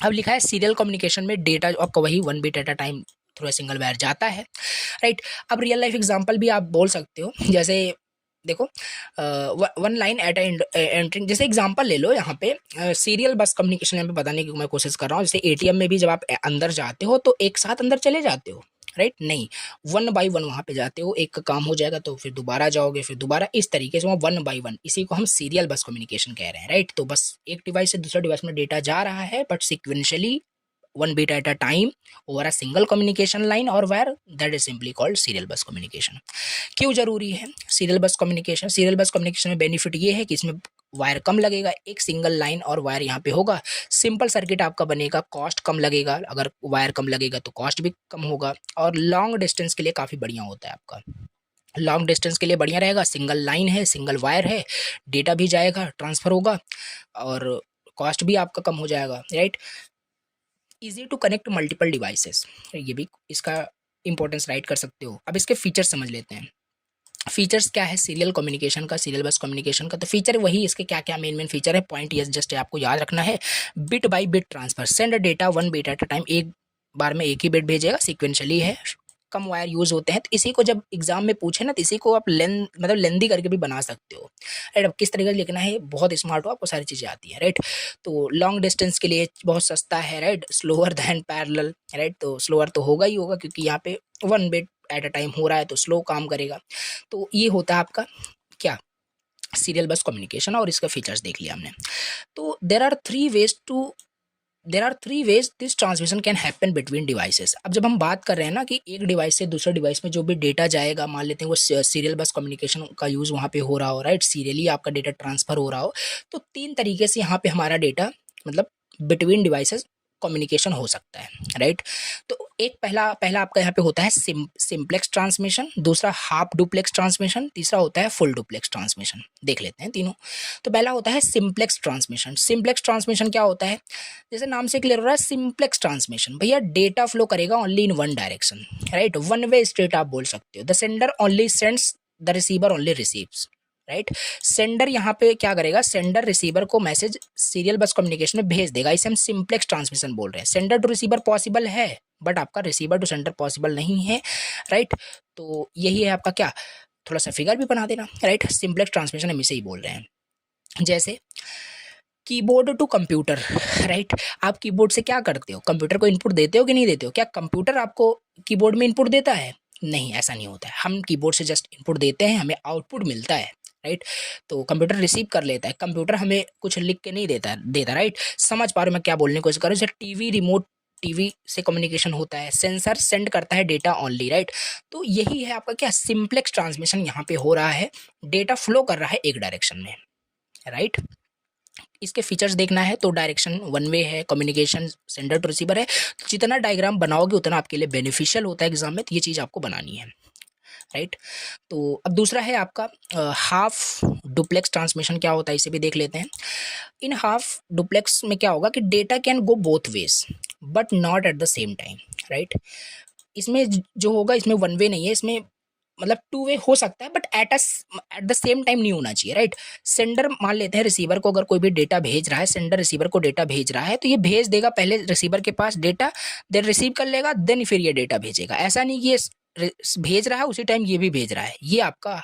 अब लिखा है सीरियल कम्युनिकेशन में डेटा आपका वही one bit eight a time through a single wire जाता है, राइट। अब रियल लाइफ एग्जांपल भी आप बोल सकते हो, जैसे देखो वन लाइन एट एंटरिंग, जैसे एग्जांपल ले लो यहाँ पे सीरियल बस कम्युनिकेशन यहाँ पे बताने की मैं कोशिश कर रहा हूँ। जैसे एटीएम में भी जब आप अंदर जाते हो तो एक साथ अंदर चले जाते हो, राइट, नहीं, वन बाई वन वहाँ पे जाते हो, एक का काम हो जाएगा तो फिर दोबारा जाओगे, फिर दोबारा, इस तरीके से वहाँ वन बाई वन, इसी को हम सीरियल बस कम्युनिकेशन कह रहे हैं, राइट। तो बस एक डिवाइस से दूसरे डिवाइस में डेटा जा रहा है, but sequentially one bit at a time over a single communication line or wire, that is simply called serial bus communication। क्यों जरूरी है सीरियल बस कम्युनिकेशन? सीरियल बस कम्युनिकेशन में बेनिफिट ये है कि इसमें वायर कम लगेगा, एक सिंगल लाइन और वायर यहाँ पे होगा, सिंपल सर्किट आपका बनेगा, कॉस्ट कम लगेगा, अगर वायर कम लगेगा तो कॉस्ट भी कम होगा, और लॉन्ग डिस्टेंस के लिए काफ़ी बढ़िया होता है आपका। लॉन्ग डिस्टेंस के लिए बढ़िया रहेगा, सिंगल लाइन है, सिंगल वायर है, डेटा भी जाएगा, ट्रांसफर होगा, और कॉस्ट भी आपका कम हो जाएगा, right. Easy to connect multiple devices, ये भी इसका इंपॉर्टेंस राइट कर सकते हो। अब इसके फीचर्स समझ लेते हैं। फीचर्स क्या है सीरियल कम्युनिकेशन का, सीरियल बस कम्युनिकेशन का? तो फीचर वही, इसके क्या क्या मेन मेन फीचर है, पॉइंट ये जस्ट आपको याद रखना है। Bit by bit transfer, send data one bit eight a time, एक बार में एक ही बिट भेजेगा, सिक्वेंशली है, कम वायर यूज होते हैं। तो इसी को जब एग्जाम में पूछे ना, तो इसी को आप मतलब लेंदी करके भी बना सकते हो, राइट। अब किस तरीके से लिखना है, बहुत स्मार्ट हो, आपको सारी चीजें आती है, राइट। तो लॉन्ग डिस्टेंस के लिए बहुत सस्ता है, right, slower then parallel, right. तो स्लोअर तो होगा ही होगा, क्योंकि यहाँ पे one bit eight a time हो रहा है तो स्लो काम करेगा। तो ये होता है आपका क्या, सीरियल बस कम्युनिकेशन, और इसका फीचर्स देख लिया हमने। तो there are three ways this transmission can happen between devices. अब जब हम बात कर रहे हैं ना कि एक डिवाइस से दूसरे डिवाइस में जो भी डेटा जाएगा, मान लेते हैं वो सीरियल बस कम्युनिकेशन का यूज़ वहाँ पे हो रहा हो, राइट, सीरियली आपका डेटा ट्रांसफर हो रहा हो, तो तीन तरीके से यहाँ पे हमारा डेटा, मतलब बिटवीन डिवाइसेस कम्युनिकेशन हो सकता है, राइट। तो एक पहला पहला आपका यहाँ पे होता है सिंप्लेक्स ट्रांसमिशन, दूसरा हाफ डुप्लेक्स ट्रांसमिशन, तीसरा होता है फुल डुप्लेक्स ट्रांसमिशन। देख लेते हैं तीनों। तो पहला होता है सिंप्लेक्स ट्रांसमिशन। सिंप्लेक्स ट्रांसमिशन क्या होता है, जैसे नाम से क्लियर हो रहा है, सिंप्लेक्स ट्रांसमिशन, भैया डेटा फ्लो करेगा only in one direction, right, one way straight आप बोल सकते हो। The sender only sends, the receiver only receives, right. Sender यहाँ पे क्या करेगा, सेंडर रिसीवर को मैसेज सीरियल बस कम्युनिकेशन में भेज देगा, इसे हम सिंप्लेक्स ट्रांसमिशन बोल रहे हैं। सेंडर टू रिसीवर पॉसिबल है, बट आपका रिसीवर टू सेंडर पॉसिबल नहीं है, राइट। तो यही है आपका क्या, थोड़ा सा फिगर भी बना देना, राइट। सिंप्लेक्स ट्रांसमिशन हम इसे ही बोल रहे हैं। जैसे कीबोर्ड टू कंप्यूटर, राइट। आप कीबोर्ड से क्या करते हो, कंप्यूटर को इनपुट देते हो कि नहीं देते हो? क्या कंप्यूटर आपको कीबोर्ड में इनपुट देता है? नहीं, ऐसा नहीं होता है। हम कीबोर्ड से जस्ट इनपुट देते हैं, हमें आउटपुट मिलता है, राइट। तो कंप्यूटर रिसीव कर लेता है, कंप्यूटर हमें कुछ लिख के नहीं देता, राइट। समझ पा रहे हो मैं क्या बोलने की कोशिश कर रहा हूँ? जैसे टीवी रिमोट, टीवी से कम्युनिकेशन होता है, सेंसर सेंड करता है डेटा ओनली, राइट। तो यही है आपका क्या, सिंप्लेक्स ट्रांसमिशन यहाँ पे हो रहा है, डेटा फ्लो कर रहा है एक डायरेक्शन में, राइट। इसके फीचर्स देखना है तो डायरेक्शन वन वे है, कम्युनिकेशन सेंडर टू रिसीवर है। जितना डायग्राम बनाओगे उतना आपके लिए बेनिफिशियल होता है एग्जाम में, तो ये चीज़ आपको बनानी है, राइट। तो अब दूसरा है आपका हाफ डुप्लेक्स ट्रांसमिशन, क्या होता है इसे भी देख लेते हैं। इन हाफ डुप्लेक्स में क्या होगा कि data can go both ways but not at the same time, right. इसमें जो होगा, इसमें वन वे नहीं है, इसमें मतलब टू वे हो सकता है, but at the same time नहीं होना चाहिए, राइट। सेंडर मान लेते हैं रिसीवर को अगर कोई भी डेटा भेज रहा है, सेंडर रिसीवर को डेटा भेज रहा है, तो ये भेज देगा पहले रिसीवर के पास डेटा, देन रिसीव कर लेगा, देन फिर ये डेटा भेजेगा। ऐसा नहीं कि ये भेज रहा है उसी टाइम ये भी भेज रहा है, ये आपका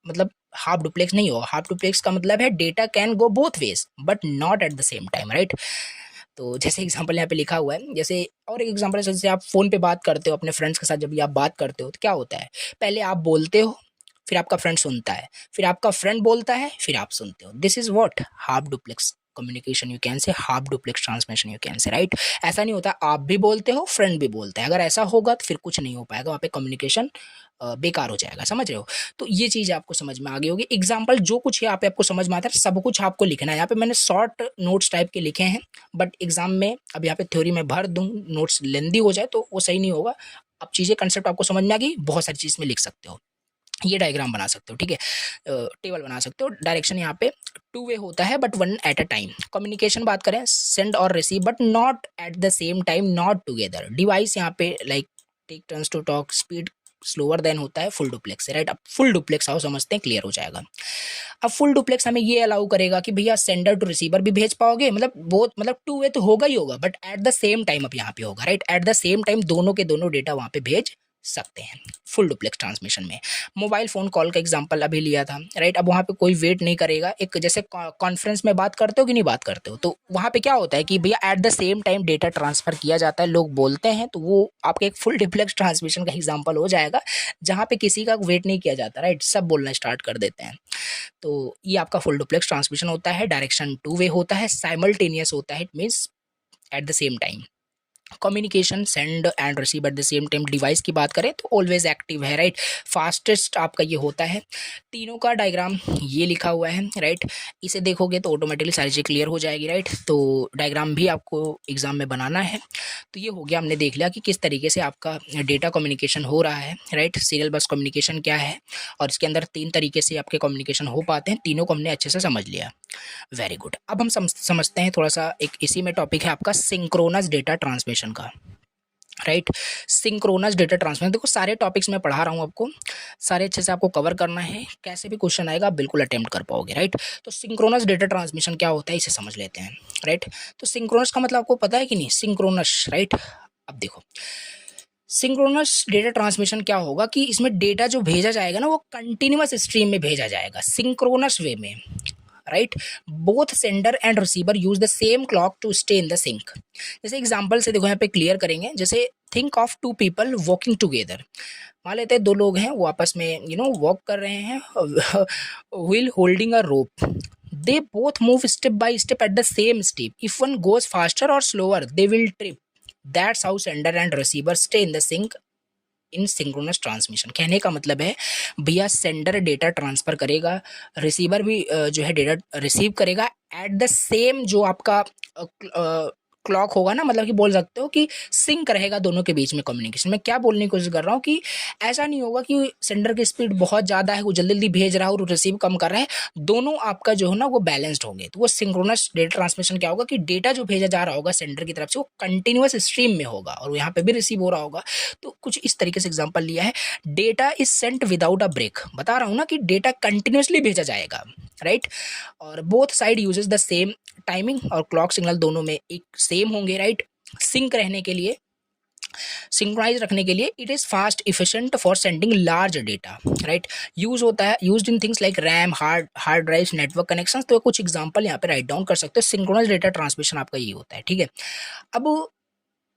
मतलब हाफ डुप्लेक्स नहीं होगा। हाफ डुप्लेक्स का मतलब है data can go both ways but not at the same time, right. तो जैसे एग्जांपल यहाँ पे लिखा हुआ है, जैसे और एक एग्जांपल है, जैसे आप फोन पे बात करते हो अपने फ्रेंड्स के साथ, जब भी आप बात करते हो तो क्या होता है, पहले आप बोलते हो, फिर आपका फ्रेंड सुनता है, फिर आपका फ्रेंड बोलता है, फिर आप सुनते हो। This is what half duplex communication, you can से half duplex transmission, you can से, राइट। ऐसा नहीं होता आप भी बोलते हो फ्रेंड भी बोलता है, अगर ऐसा होगा तो फिर कुछ नहीं हो पाएगा, वहाँ पे कम्युनिकेशन बेकार हो जाएगा, समझ रहे हो। तो ये चीज़ आपको समझ में आ गई होगी। एग्जाम्पल जो कुछ यहाँ पे आपको समझ में आता है सब कुछ आपको लिखना है। यहाँ पे मैंने शॉर्ट नोट्स टाइप के लिखे हैं, बट एग्जाम में अब यहाँ पे थ्योरी में भर दूँ, नोट्स लेंदी हो जाए तो वो सही नहीं होगा। अब चीज़ें कंसेप्ट आपको समझ में आ गई, बहुत सारी चीज़ में लिख सकते हो, ये डायग्राम बना सकते हो, ठीक है, टेबल बना सकते हो। डायरेक्शन यहाँ पे टू वे होता है but one at a time. Communication बात करें, सेंड और receive but not at the same time, not together. Device यहाँ पे like take turns to talk, speed slower than होता है फुल डुप्लेक्स से, राइट। अब फुल डुप्लेक्स आओ समझते हैं, क्लियर हो जाएगा। अब फुल डुप्लेक्स हमें ये अलाउ करेगा कि भैया सेंडर टू रिसीवर भी भेज पाओगे, मतलब बहुत मतलब टू वे तो होगा ही होगा, but at the same time अब यहाँ पे होगा, right. Eight the same time दोनों के दोनों डेटा वहाँ पे भेज सकते हैं फुल डुप्लेक्स ट्रांसमिशन में। मोबाइल फोन कॉल का एग्जांपल अभी लिया था, राइट। अब वहाँ पे कोई वेट नहीं करेगा, एक जैसे कॉन्फ्रेंस में बात करते हो कि नहीं बात करते हो, तो वहाँ पे क्या होता है कि भैया eight the same time data transfer किया जाता है, लोग बोलते हैं, तो वो आपके एक फुल डुप्लेक्स ट्रांसमिशन का एग्जाम्पल हो जाएगा, जहाँ पे किसी का वेट नहीं किया जाता, राइट, सब बोलना स्टार्ट कर देते हैं। तो ये आपका फुल डुप्लेक्स ट्रांसमिशन होता है। डायरेक्शन टू वे होता है, साइमल्टेनियस होता है, it means eight the same time. Communication send and receive at the same time. Device की बात करें तो ऑलवेज एक्टिव है, राइट। फास्टेस्ट आपका ये होता है। तीनों का डायग्राम ये लिखा हुआ है, राइट। इसे देखोगे तो ऑटोमेटिकली सारी चीज़ क्लियर हो जाएगी, राइट। तो डायग्राम भी आपको एग्जाम में बनाना है। तो ये हो गया, हमने देख लिया कि किस तरीके से आपका डेटा कम्युनिकेशन हो रहा है, राइट। सीरियल बस कम्युनिकेशन क्या है, और इसके अंदर तीन तरीके से आपके कम्युनिकेशन हो पाते हैं, तीनों को हमने अच्छे से समझ लिया। Very good. अब हम समझते हैं थोड़ा सा, एक इसी में टॉपिक है आपका सिंक्रोनस डेटा ट्रांसमिशन का, राइट। सिंक्रोनस डेटा ट्रांसमिशन, देखो सारे टॉपिक्स मैं पढ़ा रहा हूँ आपको, सारे अच्छे से आपको कवर करना है, कैसे भी क्वेश्चन आएगा आप बिल्कुल अटेम्प्ट कर पाओगे, राइट। तो सिंक्रोनस डेटा ट्रांसमिशन क्या होता है इसे समझ लेते हैं, राइट। तो सिंक्रोनस का मतलब आपको पता है कि नहीं, सिंक्रोनस, राइट। अब देखो सिंक्रोनस डेटा ट्रांसमिशन क्या होगा कि इसमें डेटा जो भेजा जाएगा ना वो कंटिन्यूअस स्ट्रीम में भेजा जाएगा, सिंक्रोनस वे में, right. Both sender and receiver use the same clock to stay in the sync. जैसे एग्जांपल से देखो यहाँ पे क्लियर करेंगे, जैसे think of two people walking together. मान लेते हैं दो लोग हैं वो आपस में वॉक कर रहे हैं, while holding a rope. They both move step by step at the same step, if one goes faster or slower they will trip. That's how sender and receiver stay in the sync in synchronous transmission. कहने का मतलब है भैया sender data transfer करेगा, receiver भी जो है data receive करेगा एट द सेम जो आपका क्लॉक होगा ना, मतलब कि बोल सकते हो कि सिंक रहेगा दोनों के बीच में कम्युनिकेशन। मैं क्या बोलने की कोशिश कर रहा हूँ कि ऐसा नहीं होगा कि सेंडर की स्पीड बहुत ज़्यादा है, वो जल्दी जल्दी भेज रहा है और रिसीव कम कर रहा है, दोनों आपका जो है ना वो बैलेंस्ड होंगे। तो वो सिंक्रोनस डेटा ट्रांसमिशन क्या होगा कि डेटा जो भेजा जा रहा होगा सेंडर की तरफ से वो कंटिन्यूअस स्ट्रीम में होगा और यहाँ पे भी रिसीव हो रहा होगा। तो कुछ इस तरीके से एग्जाम्पल लिया है, data is sent without a break. बता रहा हूँ ना कि डेटा कंटिन्यूसली भेजा जाएगा, राइट। और both side uses the same timing और क्लॉक सिग्नल दोनों में एक सेम होंगे, राइट। सिंक रहने के लिए, सिंक्रोनाइज रखने के लिए it is fast efficient for sending large data, right. Use होता है, used in things like RAM, hard drives, network connections. तो कुछ एग्जांपल यहाँ पे राइट डाउन कर सकते हो। सिंक्रोनाइज डेटा ट्रांसमिशन आपका ये होता है, ठीक है। अब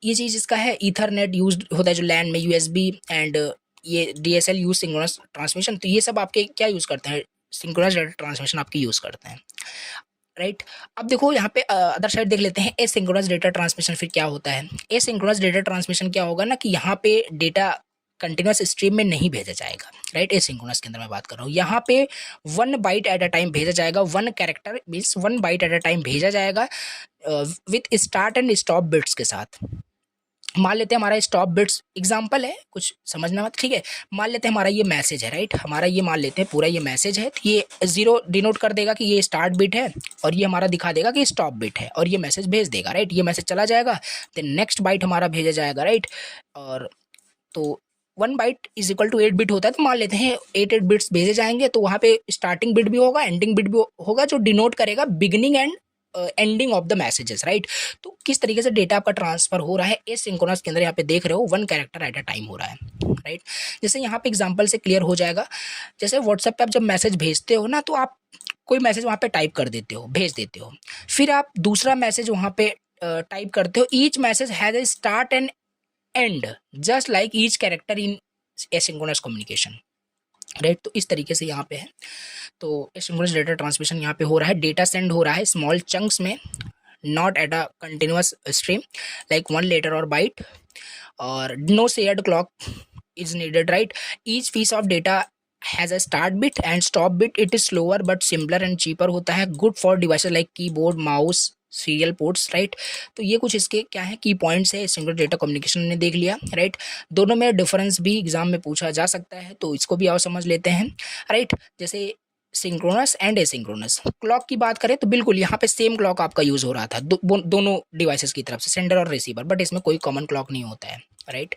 ये चीज़ इसका है, ईथरनेट यूज होता है जो लैन में, यूएसबी एंड ये डीएसएल यूज सिंक्रोनस ट्रांसमिशन। तो ये सब आपके क्या यूज़ करते हैं, सिंक्रोनस डेटा ट्रांसमिशन आपके यूज़ करते हैं, राइट। अब देखो यहाँ पे अदर साइड देख लेते हैं, एसिंक्रोनस डेटा ट्रांसमिशन फिर क्या होता है। एसिंक्रोनस डेटा ट्रांसमिशन क्या होगा ना कि यहाँ पे डेटा कंटिन्यूस स्ट्रीम में नहीं भेजा जाएगा, राइट। एसिंक्रोनस के अंदर मैं बात कर रहा हूँ, यहाँ पे 1 बाइट एट अ टाइम भेजा जाएगा, 1 character means 1 byte at a time भेजा जाएगा with start and stop bits के साथ। मान लेते हैं हमारा स्टॉप बिट्स एग्जांपल है, कुछ समझना मत, ठीक है। मान लेते हैं हमारा ये मैसेज है, राइट। हमारा ये मान लेते हैं पूरा ये मैसेज है, तो ये 0 डिनोट कर देगा कि ये स्टार्ट बिट है और ये हमारा दिखा देगा कि स्टॉप बिट है और ये मैसेज भेज देगा, राइट। ये मैसेज चला जाएगा, देन नेक्स्ट बाइट हमारा भेजा जाएगा, राइट। और तो 1 byte is equal to 8 bit होता है, तो मान लेते हैं 8 बिट्स भेजे जाएंगे, तो वहाँ पे स्टार्टिंग बिट भी होगा, एंडिंग बिट भी होगा, जो डिनोट करेगा beginning and ending of the messages, right. तो किस तरीके से डेटा आपका ट्रांसफर हो रहा है एसिंक्रोनस के अंदर, यहाँ पे देख रहे हो 1 कैरेक्टर एट अ टाइम हो रहा है, राइट। जैसे यहाँ पे एग्जांपल से क्लियर हो जाएगा, जैसे व्हाट्सएप पे आप जब मैसेज भेजते हो ना, तो आप कोई मैसेज वहाँ पे टाइप कर देते हो, भेज देते हो, फिर आप दूसरा मैसेज वहाँ पे टाइप करते हो। Each message has a start and and just like each character in asynchronous communication, right. तो इस तरीके से यहाँ पे है, तो एसिंक्रोनस डेटा ट्रांसमिशन यहाँ पे हो रहा है, डेटा सेंड हो रहा है स्मॉल चंक्स में, not at a continuous stream like 1 letter or byte, और no shared clock is needed, right? Each piece of data has a start bit and stop bit. It is slower but simpler and cheaper होता है, good for devices like keyboard, mouse, serial ports, right. तो ये कुछ इसके क्या है की points है सिंगल डेटा कम्युनिकेशन ने देख लिया, राइट। दोनों में डिफरेंस भी एग्जाम में पूछा जा सकता है, तो इसको भी आओ समझ लेते हैं, राइट। जैसे सिंक्रोनस एंड एसिंक्रोनस क्लॉक की बात करें तो बिल्कुल यहाँ पे सेम क्लॉक आपका यूज हो रहा था दोनों डिवाइसेस की तरफ से, सेंडर और रिसीवर, बट इसमें कोई कॉमन क्लॉक नहीं होता है, राइट।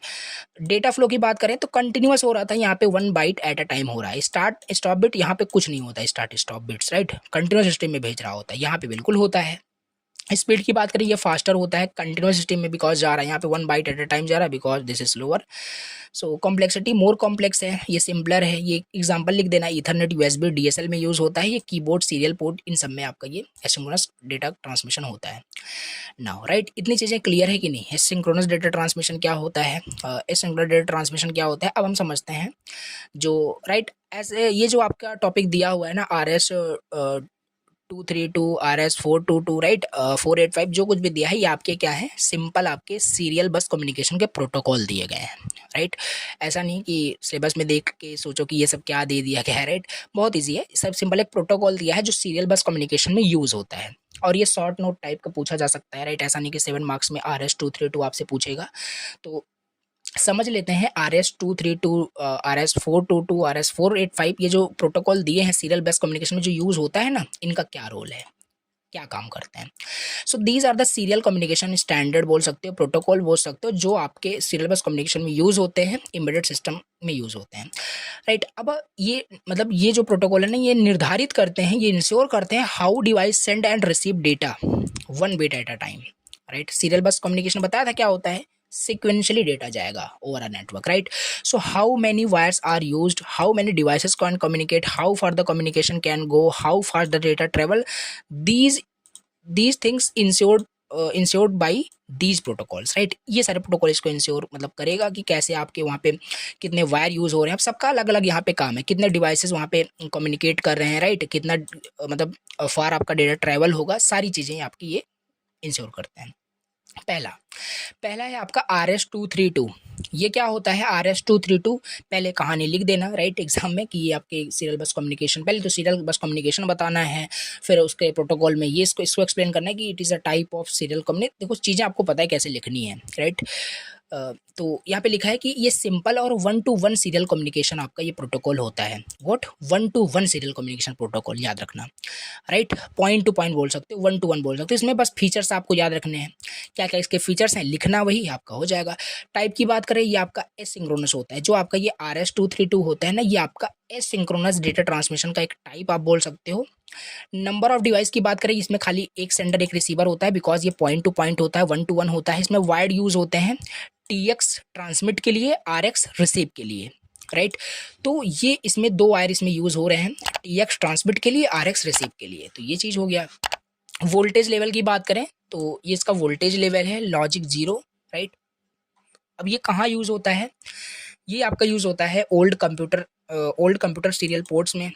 डेटा फ्लो की बात करें तो कंटिन्यूअस हो रहा था, यहाँ पे 1 बाइट एट अ टाइम हो रहा है, स्टार्ट स्टॉप बिट यहाँ पे कुछ नहीं होता है, start stop bits, right, continuous stream में भेज रहा होता है, यहाँ पे बिल्कुल होता है। स्पीड की बात करें ये फास्टर होता है कंटिन्यूअस सिस्टम में, बिकॉज जा रहा है यहाँ पे 1 बाइट एट अ टाइम जा रहा है, because this is slower. So complexity more complex है, ये सिंपलर है, ये एग्जांपल लिख देना, ईथरनेट यूएसबी डीएसएल में यूज होता है, ये कीबोर्ड सीरियल पोर्ट इन सब में आपका ये एसिंक्रोनस डेटा ट्रांसमिशन होता है। नाउ राइट, इतनी चीज़ें क्लियर है कि नहीं, एसिंक्रोनस डेटा ट्रांसमिशन क्या होता है, एसिंक्रोनस डेटा ट्रांसमिशन क्या होता है, अब हम समझते हैं। जो राइट ऐसे ये जो आपका टॉपिक दिया हुआ है ना, RS 232 RS 422, राइट, 485, जो कुछ भी दिया है ये आपके क्या है, सिंपल आपके सीरियल बस कम्युनिकेशन के प्रोटोकॉल दिए गए हैं, राइट। ऐसा नहीं कि सिलेबस में देख के सोचो कि ये सब क्या दे दिया गया है, राइट। बहुत ईजी है, सब सिंपल एक प्रोटोकॉल दिया है जो सीरियल बस कम्युनिकेशन में यूज होता है, और ये शॉर्ट नोट टाइप का पूछा जा सकता है, राइट। ऐसा नहीं कि 7 मार्क्स में RS 232 आपसे पूछेगा। तो समझ लेते हैं RS 232, RS 422, RS 485, ये जो प्रोटोकॉल दिए हैं सीरियल बेस कम्युनिकेशन में जो यूज होता है ना, इनका क्या रोल है, क्या काम करते हैं। So these are the serial communication standard बोल सकते हो, प्रोटोकॉल बोल सकते हो, जो आपके सीरियल बेस कम्युनिकेशन में यूज होते हैं, एम्बेडेड सिस्टम में यूज होते हैं, राइट। अब ये मतलब ये जो प्रोटोकॉल है ना, ये निर्धारित करते हैं, ये इंश्योर करते हैं how device send and receive data 1 bit eight a time, right. Serial बस कम्युनिकेशन बताया था क्या होता है, sequentially data जाएगा over a network, right? So how many wires are used, how many devices can communicate, how far the communication can go, how fast the data travel, these these things ensured by these protocols, right? ये सारे protocol इसको ensure मतलब करेगा कि कैसे आपके वहाँ पे कितने वायर यूज हो रहे हैं, सबका अलग अलग यहाँ पे काम है, कितने डिवाइसेस वहाँ पे कम्युनिकेट कर रहे हैं, राइट, कितना मतलब फार आपका डेटा ट्रेवल होगा, सारी चीज़ें आपकी ये इंश्योर करते हैं। पहला पहला है आपका RS 232, ये क्या होता है RS 232, पहले कहानी लिख देना, राइट, एग्जाम में कि ये आपके सीरियल बस कम्युनिकेशन, पहले तो सीरियल बस कम्युनिकेशन बताना है, फिर उसके प्रोटोकॉल में ये इसको एक्सप्लेन करना है कि it is a type of serial communication, देखो चीज़ें आपको पता है कैसे लिखनी है, राइट। तो यहाँ पे लिखा है कि ये सिंपल और 1 to 1 सीरियल कम्युनिकेशन आपका ये प्रोटोकॉल होता है, what 1 to 1 serial communication protocol, याद रखना, राइट। पॉइंट टू पॉइंट बोल सकते हो, 1 to 1 बोल सकते हो, इसमें बस फीचर्स आपको याद रखने हैं, क्या क्या इसके फीचर्स हैं, लिखना वही आपका हो जाएगा। टाइप की बात करें ये आपका एसिंक्रोनस होता है, जो आपका ये RS 232 होता है ना, ये आपका एसिंक्रोनस डेटा ट्रांसमिशन का एक टाइप आप बोल सकते हो। नंबर ऑफ डिवाइस की बात करें, इसमें खाली एक सेंडर एक रिसीवर होता है, बिकॉज ये पॉइंट टू पॉइंट होता है, 1 to 1 होता है, इसमें वायर्ड यूज होते हैं, TX ट्रांसमिट के लिए, RX रिसीव के लिए, राइट। तो ये इसमें 2 वायर इसमें यूज हो रहे हैं, TX ट्रांसमिट के लिए, RX रिसीव के लिए, तो ये चीज हो गया। वोल्टेज लेवल की बात करें तो ये इसका वोल्टेज लेवल है लॉजिक 0, राइट। अब ये कहाँ यूज होता है, ये आपका यूज होता है ओल्ड कंप्यूटर सीरियल पोर्ट्स में,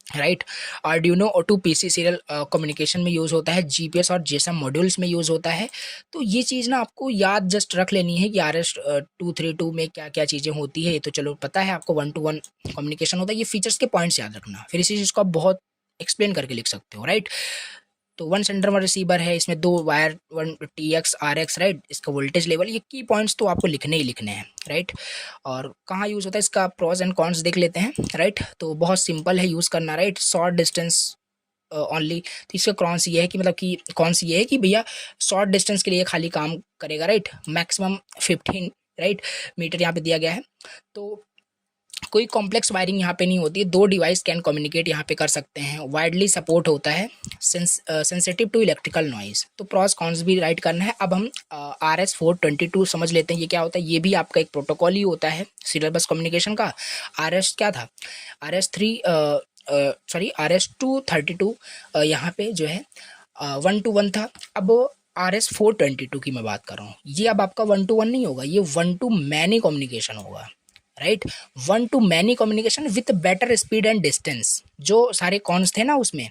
राइट। आर्डिनो और 2 PC सीरियल कम्युनिकेशन में यूज़ होता है, GPS और GSM मॉड्यूल्स में यूज़ होता है। तो ये चीज़ ना आपको याद जस्ट रख लेनी है कि RS 232 में क्या क्या चीज़ें होती है, ये तो चलो पता है आपको, 1 to 1 कम्युनिकेशन होता है, ये फीचर्स के पॉइंट्स याद रखना, फिर इसी चीज़ को आप बहुत एक्सप्लेन करके लिख सकते हो, राइट। तो 1 सेंडर 1 रिसीवर है, इसमें 2 वायर, 1 TX RX, राइट, इसका वोल्टेज लेवल, ये की पॉइंट्स तो आपको लिखने ही लिखने हैं, राइट। और कहाँ यूज़ होता है इसका प्रोज एंड कॉन्स देख लेते हैं, राइट। तो बहुत सिंपल है यूज़ करना, राइट, शॉर्ट डिस्टेंस ओनली। तो इसका कौन सी ये है कि मतलब कि कौन सी ये है कि भैया शॉर्ट डिस्टेंस के लिए खाली काम करेगा, राइट, मैक्सिमम 15 राइट, मीटर यहाँ पे दिया गया है। तो कोई कॉम्प्लेक्स वायरिंग यहाँ पे नहीं होती है, दो डिवाइस कैन कम्युनिकेट यहाँ पे कर सकते हैं, वाइडली सपोर्ट होता है, सेंसिटिव टू इलेक्ट्रिकल नॉइज। तो प्रॉस कॉन्स भी राइट करना है। अब हम RS422 समझ लेते हैं, ये क्या होता है। ये भी आपका एक प्रोटोकॉल ही होता है सीरियल बस कम्युनिकेशन का। RS क्या था, RS232 यहाँ पे जो है 1 to 1 था। अब RS422 की मैं बात कर रहा हूँ, ये अब आपका 1 to 1 नहीं होगा, ये 1 to many कम्युनिकेशन होगा, right. 1 to many communication with better speed and distance. जो सारे कॉन्स थे ना उसमें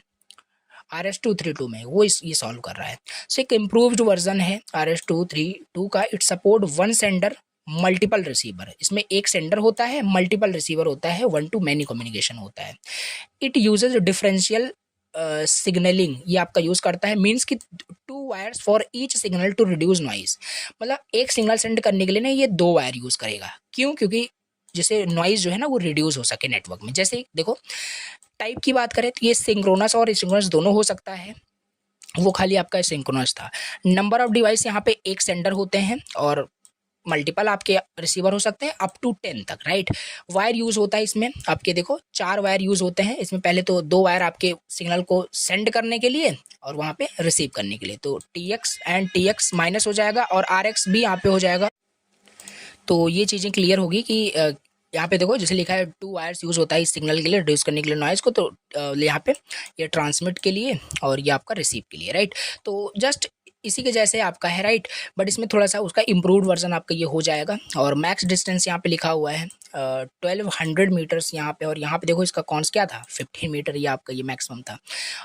RS232 में, वो ये सॉल्व कर रहा है। सो एक इम्प्रूव्ड वर्जन है RS232 का। It support one sender multiple receiver, इसमें एक सेंडर होता है, मल्टीपल रिसीवर होता है, 1 to many कम्युनिकेशन होता है। इट यूजेज डिफरेंशियल सिग्नलिंग, ये आपका यूज करता है, मीन्स कि 2 wires for each signal to reduce noise. मतलब एक सिग्नल सेंड करने के लिए ना ये 2 वायर यूज करेगा। क्यों? क्योंकि जैसे नॉइज जो है ना वो रिड्यूस हो सके नेटवर्क में। जैसे देखो टाइप की बात करें तो ये सिंक्रोनस और एसिंक्रोनस दोनों हो सकता है, वो खाली आपका सिंक्रोनस था। नंबर ऑफ डिवाइस यहाँ पे एक सेंडर होते हैं और मल्टीपल आपके रिसीवर हो सकते हैं अप टू 10 तक, राइट। वायर यूज होता है इसमें, आपके देखो 4 वायर यूज होते हैं इसमें। पहले तो 2 वायर आपके सिग्नल को सेंड करने के लिए और वहाँ पे रिसीव करने के लिए, तो TX एंड TX माइनस हो जाएगा और RX भी यहाँ पे हो जाएगा। तो ये चीज़ें क्लियर होगी कि यहाँ पे देखो जैसे लिखा है 2 वायर्स यूज़ होता है इस सिग्नल के लिए रिड्यूस करने के लिए नॉइज़ को, तो यहाँ पे ये ट्रांसमिट के लिए और ये आपका रिसीव के लिए, राइट। तो जस्ट इसी के जैसे आपका है, राइट। बट इसमें थोड़ा सा उसका इम्प्रूव्ड वर्जन आपका ये हो जाएगा। और मैक्स डिस्टेंस यहाँ पे लिखा हुआ है 1200 मीटर्स यहाँ पे, और यहाँ पे देखो इसका कॉन्स क्या था 15 मीटर, ये आपका ये मैक्सिमम था।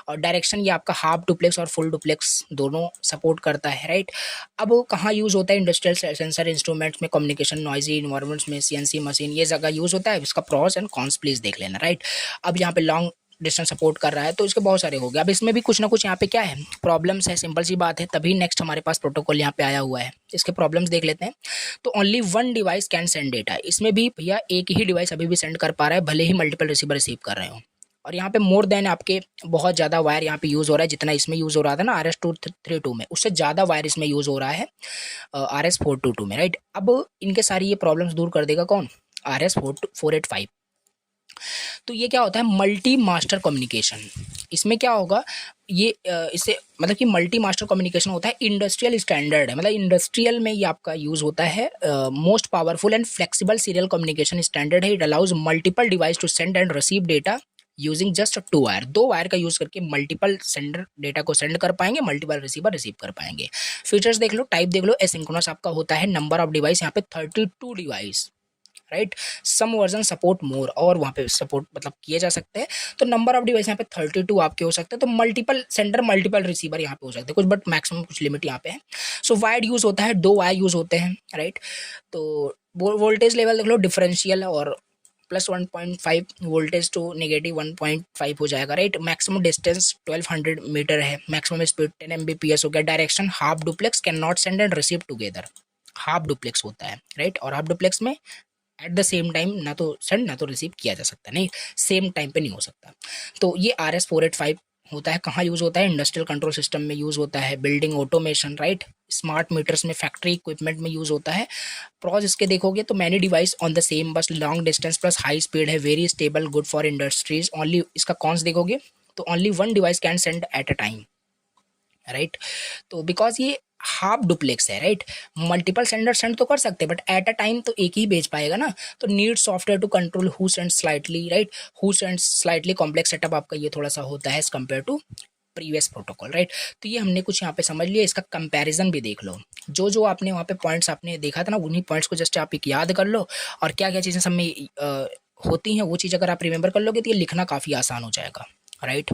और डायरेक्शन ये आपका हाफ डुप्लेक्स और फुल डुप्लेक्स दोनों सपोर्ट करता है, राइट। अब वो कहाँ यूज़ होता है, इंडस्ट्रियल सेंसर इंस्ट्रूमेंट्स में, कम्युनिकेशन नॉइजी इन्वायरमेंट्स में, CNC मशीन, ये जगह यूज़ होता है। इसका प्रॉस एंड कॉन्स प्लीज देख लेना, राइट। अब यहाँ पे लॉन्ग डिस्टेंस सपोर्ट कर रहा है तो इसके बहुत सारे हो गए। अब इसमें भी कुछ ना कुछ यहाँ पे क्या है, प्रॉब्लम्स है, सिंपल सी बात है, तभी नेक्स्ट हमारे पास प्रोटोकॉल यहाँ पे आया हुआ है। इसके प्रॉब्लम्स देख लेते हैं। तो only one device can send data, इसमें भी भैया एक ही डिवाइस अभी भी सेंड कर पा रहा है, भले ही मल्टीपल रिसीवर रिसीव कर रहे हो। और यहाँ पे मोर देन आपके बहुत ज़्यादा वायर यहाँ पे यूज़ हो रहा है, जितना इसमें यूज़ हो रहा था ना RS232 में, उससे ज़्यादा वायर इसमें यूज़ हो रहा है RS422 में, राइट। अब इनके सारी ये प्रॉब्लम्स दूर कर देगा कौन, RS485। तो ये क्या होता है, मल्टी मास्टर कम्युनिकेशन। इसमें क्या होगा, ये इससे मतलब कि मल्टी मास्टर कम्युनिकेशन होता है, इंडस्ट्रियल स्टैंडर्ड है, मतलब इंडस्ट्रियल में ये आपका यूज़ होता है। Most powerful and flexible serial communication standard है। It allows multiple device to send and receive data using just 2 wire. 2 wire का यूज़ करके मल्टीपल सेंडर डेटा को सेंड कर पाएंगे, मल्टीपल रिसीवर रिसीव कर पाएंगे। फीचर्स देख लो, टाइप देख लो, एसिंक्रोनस आपका होता है। नंबर ऑफ डिवाइस यहाँ पे 32 device, right. Some version support more, और वहाँ पे सपोर्ट मतलब किए जा सकते हैं। तो नंबर ऑफ डिवाइस यहाँ पे 32 आपके हो सकते हैं। तो मल्टीपल सेंडर मल्टीपल रिसीवर यहाँ पे हो सकते हैं कुछ, बट मैक्सिमम कुछ लिमिट यहाँ पे है। सो वायर यूज़ होता है, 2 वायर यूज़ होते हैं, राइट। तो वोल्टेज लेवल देख लो, डिफरेंशियल और +1.5 वोल्टेज टू -1.5 हो जाएगा, राइट। मैक्सिमम डिस्टेंस 1200 मीटर है, मैक्सिमम स्पीड 10 Mbps हो गया। Direction half duplex can not send and receive together, half duplex होता है, राइट। और हाफ डुप्लेक्स में एट द सेम टाइम ना तो सेंड ना तो रिसीव किया जा सकता, नहीं सेम टाइम पे नहीं हो सकता। तो ये RS485 होता है, कहाँ यूज़ होता है, इंडस्ट्रियल कंट्रोल सिस्टम में यूज़ होता है, building automation, right, smart meters में, फैक्ट्री इक्विपमेंट में यूज़ होता है। प्रॉस इसके देखोगे तो many device on the same bus, long distance plus high speed है, very stable, good for industries only. इसका कॉन्स देखोगे तो only one device can send at a time, right. तो बिकॉज ये हाफ डुप्लेक्स है, राइट। मल्टीपल सेंडर सेंड तो कर सकते हैं बट एट अ टाइम तो एक ही भेज पाएगा ना। तो need software to control who sends slightly, right, who sends slightly complex setup आपका ये थोड़ा सा होता है as compare to previous protocol, right. तो ये हमने कुछ यहाँ पे समझ लिया, इसका कंपैरिजन भी देख लो। जो जो आपने वहाँ पे पॉइंट्स आपने देखा था ना, उन्हीं पॉइंट्स को जस्ट आप एक याद कर लो, और क्या क्या चीज़ें सब में होती हैं वो चीज़ अगर आप रिमेंबर कर लोगे तो ये लिखना काफ़ी आसान हो जाएगा, राइट।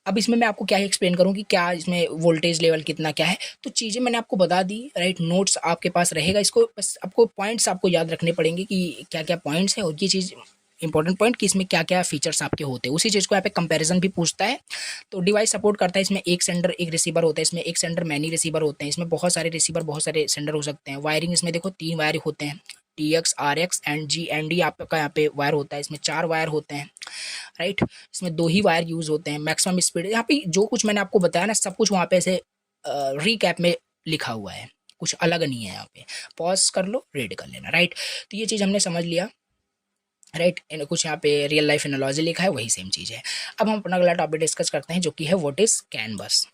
अब इसमें मैं आपको क्या ही एक्सप्लेन करूँ कि क्या इसमें वोल्टेज लेवल कितना क्या है, तो चीज़ें मैंने आपको बता दी, राइट। नोट्स आपके पास रहेगा, इसको बस आपको पॉइंट्स आपको याद रखने पड़ेंगे कि क्या क्या पॉइंट्स हैं, और ये चीज़ इंपॉर्टेंट पॉइंट कि इसमें क्या क्या फीचर्स आपके होते हैं। उसी चीज़ को यहाँ पे कंपैरिजन भी पूछता है। तो डिवाइस सपोर्ट करता है, इसमें एक सेंडर एक रिसीवर होता है, इसमें एक सेंडर मैनी रिसीवर होते हैं, इसमें बहुत सारे रिसीवर बहुत सारे सेंडर हो सकते हैं। वायरिंग इसमें देखो 3 वायर होते हैं, TX RX and G and D आपका यहाँ पे वायर होता है, इसमें 4 वायर होते हैं, राइट। इसमें 2 ही वायर यूज होते हैं। मैक्सिमम स्पीड यहाँ पे जो कुछ मैंने आपको बताया ना, सब कुछ वहाँ पे ऐसे रीकैप में लिखा हुआ है, कुछ अलग नहीं है यहाँ पे। पॉज कर लो, रीड कर लेना, राइट। तो ये चीज़ हमने समझ लिया, राइट। कुछ यहाँ पे रियल लाइफ एनालॉजी लिखा है, वही सेम चीज़ है। अब हम अपना अगला टॉपिक डिस्कस करते हैं जो कि है व्हाट इज कैनवस।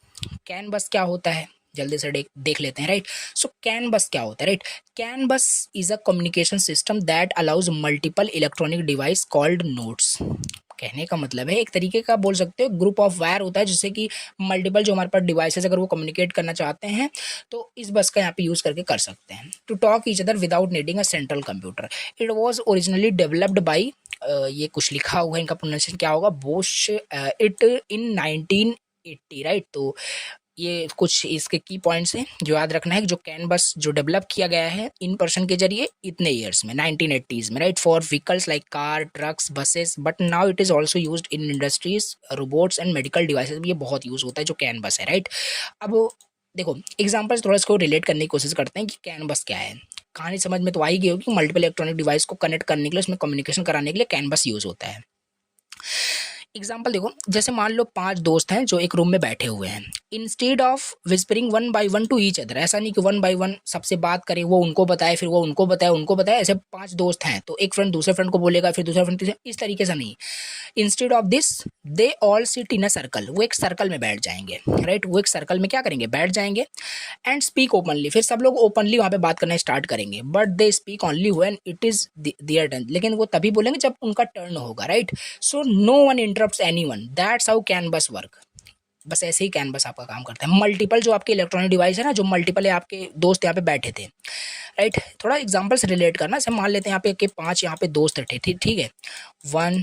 कैनवस क्या होता है, जल्दी से देख लेते हैं, राइट। सो कैनवस क्या होता है, right. Canvas is a communication system that allows multiple electronic device called nodes. कहने का मतलब है एक तरीके का बोल सकते हो ग्रुप ऑफ वायर होता है, जिससे कि मल्टीपल जो हमारे पास डिवाइसेस अगर वो कम्युनिकेट करना चाहते हैं तो इस बस का यहाँ पे यूज़ करके कर सकते हैं। To talk each other without needing a central computer. It was originally developed by, ये कुछ लिखा हुआ है, इनका प्रोनाउंसिएशन क्या होगा, बोश इट इन 1980, राइट। तो ये कुछ इसके की पॉइंट्स हैं जो याद रखना है, जो कैनवस जो डेवलप किया गया है इन पर्सन के जरिए इतने ईयर्स में 1980s में, right, for vehicles like car, trucks, buses, but now it is also used in industries, robots and medical devices में ये बहुत यूज़ होता है जो कैनवस है, राइट। अब देखो एग्जाम्पल्स थोड़ा इसको रिलेट करने की कोशिश करते हैं कि कैनवस क्या है। कहानी समझ में तो आ ही गई होगी, मल्टीपल इलेक्ट्रॉनिक डिवाइस को कनेक्ट करने के लिए, उसमें कम्युनिकेशन कराने के लिए कैनवस यूज़ होता है। एग्जाम्पल देखो, जैसे मान लो 5 दोस्त हैं जो एक रूम में बैठे हुए हैं। Instead of whispering one by one two each other, ऐसा नहीं कि वन बाय वन सबसे बात करें, वो उनको बताए, फिर वो उनको बताए, उनको बताए, ऐसे 5 दोस्त हैं तो एक फ्रेंड दूसरे फ्रेंड को बोलेगा, फिर दूसरा फ्रेंड तीसरे, इस तरीके से नहीं। Instead of this they all sit in a circle, वो एक सर्कल में बैठ जाएंगे, राइट। वो एक सर्कल में क्या करेंगे, बैठ जाएंगे। एंड स्पीक ओपनली, फिर सब लोग ओपनली वहाँ पे बात करना स्टार्ट करेंगे। But they speak only when it is their turn, लेकिन वो तभी बोलेंगे जब उनका टर्न होगा, right. So no one interrupts anyone, that's how CAN bus work. बस ऐसे ही कैनवस आपका काम करता है। मल्टीपल जो आपके इलेक्ट्रॉनिक डिवाइस है ना, जो मल्टीपल है, आपके दोस्त यहाँ पे बैठे थे, राइट। थोड़ा एग्जांपल से रिलेट करना, जैसे मान लेते हैं यहाँ पे कि 5 यहाँ पे दोस्त थे, ठीक है, 1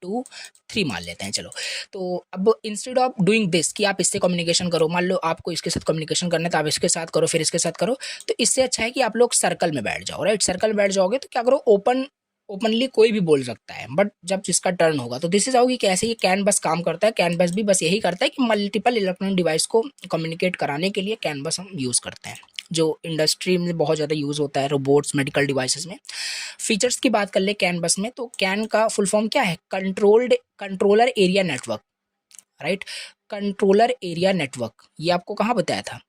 2 3 मान लेते हैं, चलो। तो अब इंस्टेड ऑफ डूइंग दिस कि आप इससे कम्युनिकेशन करो, मान लो आपको इसके साथ कम्युनिकेशन करना है तो आप इसके साथ करो, फिर इसके साथ करो, तो इससे अच्छा है कि आप लोग सर्कल में बैठ जाओ, राइट। सर्कल में बैठ जाओगे तो क्या करो, ओपनली कोई भी बोल सकता है, बट जब जिसका टर्न होगा तो दिस इज हाउ कि कैसे ये कैनवस काम करता है। कैनवस भी बस यही करता है कि मल्टीपल इलेक्ट्रॉनिक डिवाइस को कम्युनिकेट कराने के लिए कैनवस हम यूज़ करते हैं, जो इंडस्ट्री में बहुत ज़्यादा यूज़ होता है, रोबोट्स, मेडिकल डिवाइसेस में। फीचर्स की बात कर ले कैनवस में, तो कैन का फुल फॉर्म क्या है, controller area network, right. Controller area network, ये आपको कहाँ बताया था,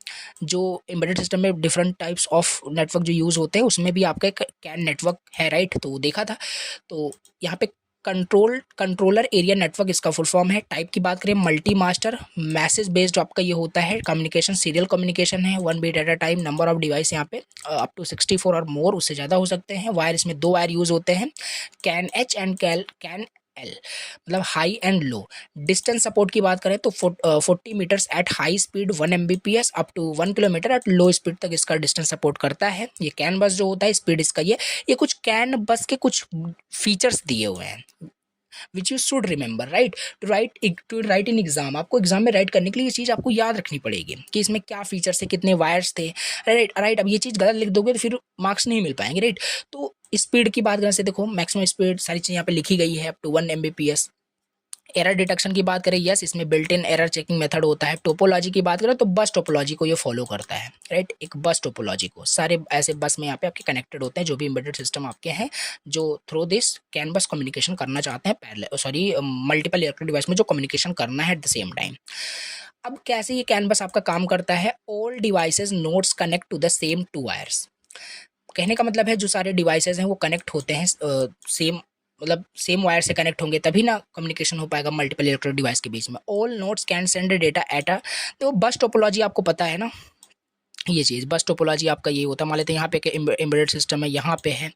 जो एम्बेडेड सिस्टम में डिफरेंट टाइप्स ऑफ नेटवर्क जो यूज़ होते हैं उसमें भी आपका एक कैन नेटवर्क है, राइट, तो देखा था। तो यहाँ पे कंट्रोलर एरिया नेटवर्क इसका फुल फॉर्म है। टाइप की बात करें, मल्टी मास्टर मैसेज बेस्ड आपका ये होता है। कम्युनिकेशन सीरियल कम्युनिकेशन है, 1 bit at a time. Number of device यहाँ पे अप टू 64 और मोर, उससे ज़्यादा हो सकते हैं। वायर, इसमें 2 वायर यूज़ होते हैं, CAN H and CAN L, मतलब high and low. Distance support की बात करें तो 40 meters at high speed 1 Mbps up to 1 kilometer at low speed तक इसका डिस्टेंस सपोर्ट करता है। ये कैन बस जो होता है, स्पीड इसका ये कुछ कैन बस के कुछ फीचर्स दिए हुए हैं which you should remember, right, to write in exam. आपको एग्जाम में राइट करने के लिए ये चीज़ आपको याद रखनी पड़ेगी कि इसमें क्या फीचर्स थे, कितने वायर्स थे, राइट। अब ये चीज़ गलत लिख दोगे तो फिर मार्क्स नहीं मिल पाएंगे, राइट। तो स्पीड की बात करने से देखो, मैक्सिमम स्पीड सारी चीज़ यहाँ पे लिखी गई है, up to 1 Mbps। Error detection की बात करें, यस, इसमें built in error checking method होता है। टोपोलॉजी की बात करें तो बस टोपोलॉजी को ये फॉलो करता है, राइट। एक बस टोपोलॉजी को सारे ऐसे बस में यहाँ पे आपके कनेक्टेड होते हैं जो भी एम्बेडेड सिस्टम आपके हैं, जो थ्रू दिस कैन बस कम्युनिकेशन करना चाहते हैं, मल्टीपल इलेक्ट्रॉनिक डिवाइस में जो कम्युनिकेशन करना है एट द सेम टाइम। अब कैसे ये कैन बस आपका काम करता है, all devices nodes connect to the same 2 wires. कहने का मतलब है जो सारे डिवाइसेज हैं वो कनेक्ट होते हैं सेम, मतलब सेम वायर से कनेक्ट होंगे तभी ना कम्युनिकेशन हो पाएगा मल्टीपल इलेक्ट्रॉनिक डिवाइस के बीच में। All nodes can send data at a, तो बस टोपोलॉजी आपको पता है ना, ये चीज़ बस टोपोलॉजी आपका ये होता है। मान लेते हैं यहाँ पे एम्बेडेड सिस्टम है, यहाँ पे है,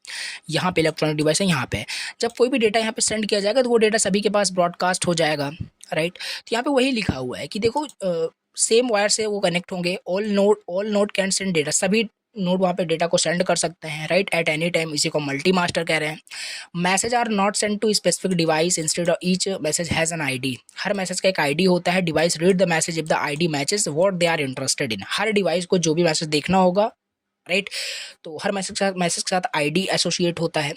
यहाँ पे इलेक्ट्रॉनिक डिवाइस है, यहाँ पे है। जब कोई भी डेटा यहाँ पे सेंड किया जाएगा तो वो डेटा सभी के पास ब्रॉडकास्ट हो जाएगा, राइट। तो यहाँ पे वही लिखा हुआ है कि देखो सेम वायर से वो कनेक्ट होंगे। All node can send data, सभी नोड वहाँ पे डेटा को सेंड कर सकते हैं, राइट, एट एनी टाइम। इसी को मल्टी मास्टर कह रहे हैं। Message are not send to specific device, instead of each message has an ID. हर मैसेज का एक आईडी होता है। Device read the message if the ID matches what they are interested in. हर device को जो भी मैसेज देखना होगा, राइट, तो हर मैसेज के साथ आईडी एसोसिएट होता है।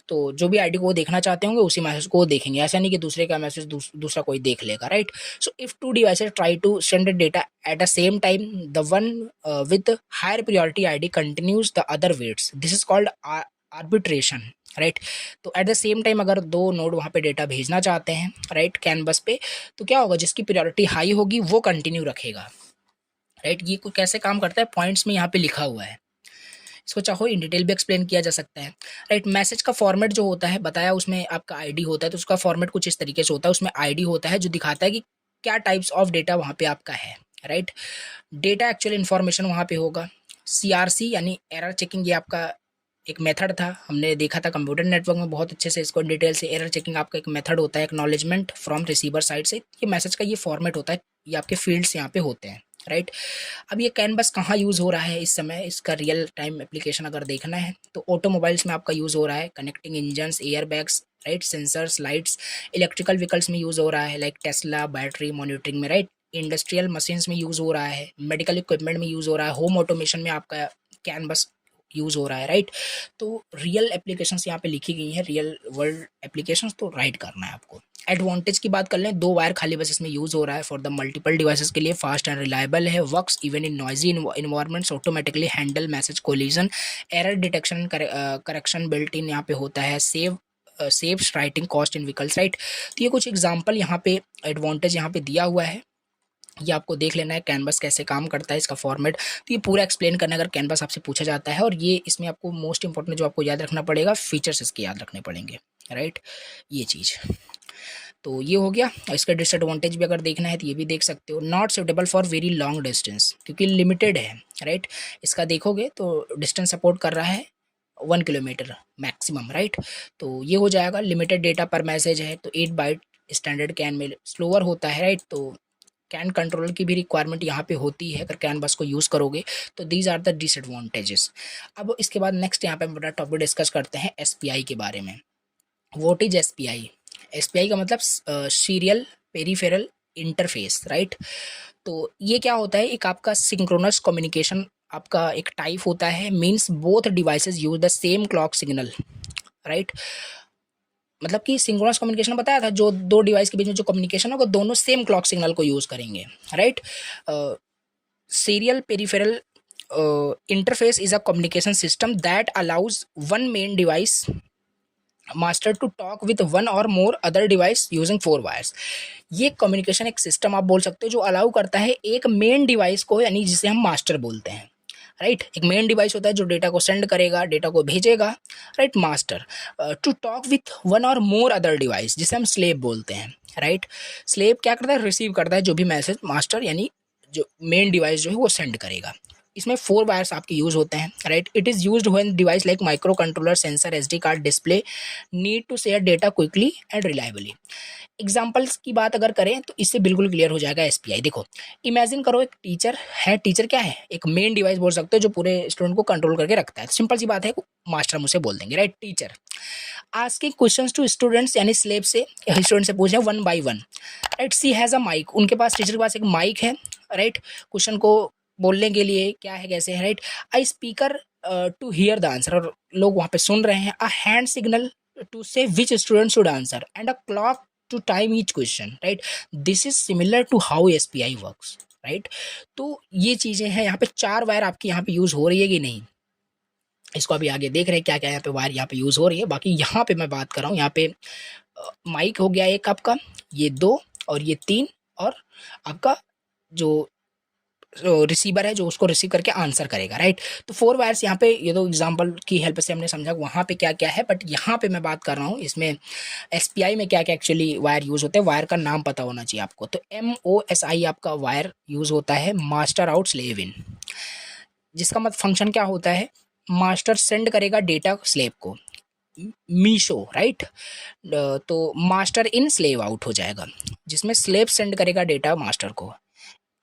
तो जो भी आईडी को वो देखना चाहते होंगे उसी मैसेज को वो देखेंगे, ऐसा नहीं कि दूसरे का मैसेज दूसरा कोई देख लेगा, right. So if 2 devices try to send data at the same time, the one with higher priority ID continues, the other waits. This is called arbitration, right. तो एट द सेम टाइम अगर 2 node वहाँ पे data भेजना चाहते हैं, right, canvas पे, तो क्या होगा, जिसकी प्रायोरिटी हाई होगी वो कंटिन्यू रखेगा, राइट। ये कैसे काम करता है, पॉइंट्स में यहाँ पे लिखा हुआ है, इसको चाहो इन डिटेल भी एक्सप्लेन किया जा सकता है, राइट। मैसेज का फॉर्मेट जो होता है बताया, उसमें आपका आईडी होता है, तो उसका फॉर्मेट कुछ इस तरीके से होता है, उसमें आईडी होता है जो दिखाता है कि क्या टाइप्स ऑफ डेटा वहाँ पे आपका है, राइट। डेटा एक्चुअल इन्फॉर्मेशन वहाँ पे होगा। सीआरसी यानी एरर चेकिंग, ये आपका एक मेथड था, हमने देखा था कंप्यूटर नेटवर्क में बहुत अच्छे से इसको डिटेल से। एरर चेकिंग आपका एक मेथड होता है, एक्नॉलेजमेंट फ्रॉम रिसीवर साइड से, ये मैसेज का ये फॉर्मेट होता है, ये आपके फील्ड्स यहाँ पे होते हैं, राइट। अब ये कैनवस कहाँ यूज़ हो रहा है इस समय, इसका रियल टाइम एप्लीकेशन अगर देखना है तो ऑटोमोबाइल्स में आपका यूज़ हो रहा है, connecting engines, air bags, right, sensors, lights. Electrical vehicles में यूज़ हो रहा है, लाइक टेस्ला, बैटरी मॉनिटरिंग में, राइट। इंडस्ट्रियल मशीन्स में यूज़ हो रहा है, मेडिकल इक्विपमेंट में यूज़ हो रहा है, होम ऑटोमेशन में आपका कैनवस यूज़ हो रहा है, राइट। तो रियल एप्लीकेशंस यहाँ पे लिखी गई हैं, रियल वर्ल्ड एप्लीकेशंस, तो राइट करना है आपको। एडवांटेज की बात कर लें, 2 वायर खाली बस इसमें यूज़ हो रहा है फॉर द मल्टीपल डिवाइसेस के लिए, फास्ट एंड रिलायबल है, works even in noisy environments, automatically handle message collision, error detection correction built in यहाँ पे होता है, saves writing cost in vehicles, right. तो ये कुछ एग्जांपल यहाँ पे एडवांटेज यहाँ पे दिया हुआ है, ये आपको देख लेना है कैनवस कैसे काम करता है, इसका फॉर्मेट। तो ये पूरा एक्सप्लेन करना अगर कैनवस आपसे पूछा जाता है, और ये इसमें आपको मोस्ट इंपॉर्टेंट जो आपको याद रखना पड़ेगा, फीचर्स इसके याद रखने पड़ेंगे, राइट, ये चीज़। तो ये हो गया। इसका डिसएडवांटेज भी अगर देखना है तो ये भी देख सकते हो, not suitable for very long distance, क्योंकि लिमिटेड है, राइट। इसका देखोगे तो डिस्टेंस सपोर्ट कर रहा है 1 किलोमीटर मैक्सिमम, राइट। तो ये हो जाएगा, लिमिटेड डेटा पर मैसेज है, तो 8 बाइट स्टैंडर्ड कैन में स्लोअर होता है, राइट। तो कैन कंट्रोलर की भी रिक्वायरमेंट यहाँ पे होती है अगर कैन बस को यूज़ करोगे, तो दीज आर द डिसएडवांटेजेस। अब इसके बाद नेक्स्ट यहाँ पे हम बड़ा टॉपिक डिस्कस करते हैं एसपीआई के बारे में। What is SPI? एसपीआई का मतलब सीरियल पेरिफेरल इंटरफेस, राइट। तो ये क्या होता है, एक आपका सिंक्रोनस कम्युनिकेशन आपका एक टाइप होता है, means both devices use the same clock signal, right. मतलब कि सिंक्रोनस कम्युनिकेशन बताया था, जो 2 डिवाइस के बीच में जो कम्युनिकेशन होगा दोनों सेम क्लॉक सिग्नल को यूज़ करेंगे, right. Serial peripheral interface is a communication system that allows one main device master to talk with one or more other device using 4 wires. ये कम्युनिकेशन एक system आप बोल सकते हो जो अलाउ करता है एक मेन डिवाइस को, यानी जिसे हम मास्टर बोलते हैं, राइट। एक मेन डिवाइस होता है जो डेटा को सेंड करेगा, डेटा को भेजेगा, right, master, to talk with one or more other device, जिसे हम स्लेव बोलते हैं, राइट। स्लेव क्या करता है, रिसीव करता है जो भी मैसेज मास्टर यानी जो मेन डिवाइस जो है वो सेंड करेगा। इसमें 4 वायर्स आपके यूज़ होते हैं, right. It is used when device like micro controller, sensor, SD card, display need to share data quickly and reliably. Examples की बात अगर करें तो इससे बिल्कुल क्लियर हो जाएगा एसपीआई। देखो, इमेजिन करो एक टीचर है, टीचर क्या है, एक मेन डिवाइस बोल सकते हो जो पूरे स्टूडेंट को कंट्रोल करके रखता है। सिंपल सी बात है, मास्टर मुझसे बोल देंगे, right. Teacher asking questions to students, यानी स्लेब से स्टूडेंट से पूछे one by one, right. She has a mic, उनके पास, टीचर के पास एक माइक है, राइट, क्वेश्चन को बोलने के लिए क्या है, कैसे है, right. I speaker to hear the answer, और लोग वहाँ पे सुन रहे हैं। A hand signal to say which student should answer, and a clock to time each question, right. This is similar to how SPI works, right. तो ये चीज़ें हैं, यहाँ पे 4 वायर आपकी यहाँ पे यूज़ हो रही है कि नहीं, इसको अभी आगे देख रहे हैं क्या क्या यहाँ पे वायर यहाँ पे यूज़ हो रही है। बाकी यहाँ पे मैं बात कर रहा हूँ, यहाँ पे माइक हो गया एक आपका, ये 2 और ये 3, और आपका जो रिसीवर है जो उसको रिसीव करके आंसर करेगा, राइट। तो 4 वायर्स यहाँ पे, ये तो एग्जांपल की हेल्प से हमने समझा वहाँ पे क्या क्या है, बट यहाँ पे मैं बात कर रहा हूँ इसमें एसपीआई में क्या क्या एक्चुअली वायर यूज़ होते हैं। वायर का नाम पता होना चाहिए आपको। तो MOSI आपका वायर यूज़ होता है, मास्टर आउट स्लेव इन, जिसका मतलब फंक्शन क्या होता है, मास्टर सेंड करेगा डेटा स्लेव को, मीशो, राइट। तो मास्टर इन स्लेव आउट हो जाएगा, जिसमें स्लेव सेंड करेगा डेटा मास्टर को।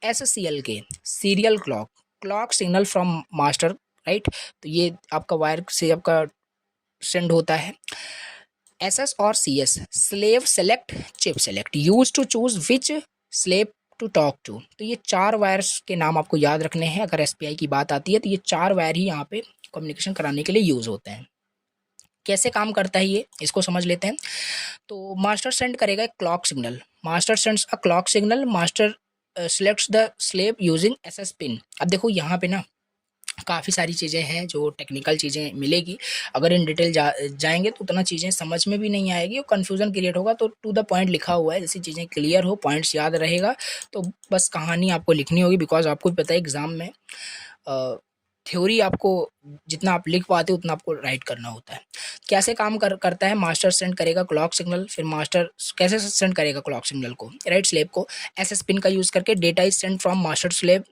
SCL के serial clock, clock signal from master, right. तो ये आपका वायर से आपका सेंड होता है। SS और CS, slave select chip select, use to choose which slave to talk to. तो ये 4 वायर्स के नाम आपको याद रखने हैं। अगर एसपीआई की बात आती है तो ये 4 वायर ही यहाँ पे कम्युनिकेशन कराने के लिए यूज होते हैं। कैसे काम करता है ये, इसको समझ लेते हैं। तो मास्टर सेंड करेगा एक clock signal, master sends a clock signal, master selects the slave using SS pin. अब देखो यहाँ पे ना काफ़ी सारी चीज़ें हैं जो टेक्निकल चीज़ें मिलेगी। अगर इन डिटेल जाएंगे तो उतना चीज़ें समझ में भी नहीं आएगी और कन्फ्यूज़न क्रिएट होगा। तो टू द पॉइंट लिखा हुआ है, जैसी चीज़ें क्लियर हो, पॉइंट्स याद रहेगा, तो बस कहानी आपको लिखनी होगी। बिकॉज आपको भी पता है एग्ज़ाम में थ्योरी आपको जितना आप लिख पाते हो उतना आपको राइट करना होता है। कैसे काम करता है, मास्टर सेंड करेगा क्लॉक सिग्नल, फिर मास्टर कैसे सेंड करेगा क्लॉक सिग्नल को, राइट, स्लेव को एसएस पिन का यूज़ करके, data is send from master slave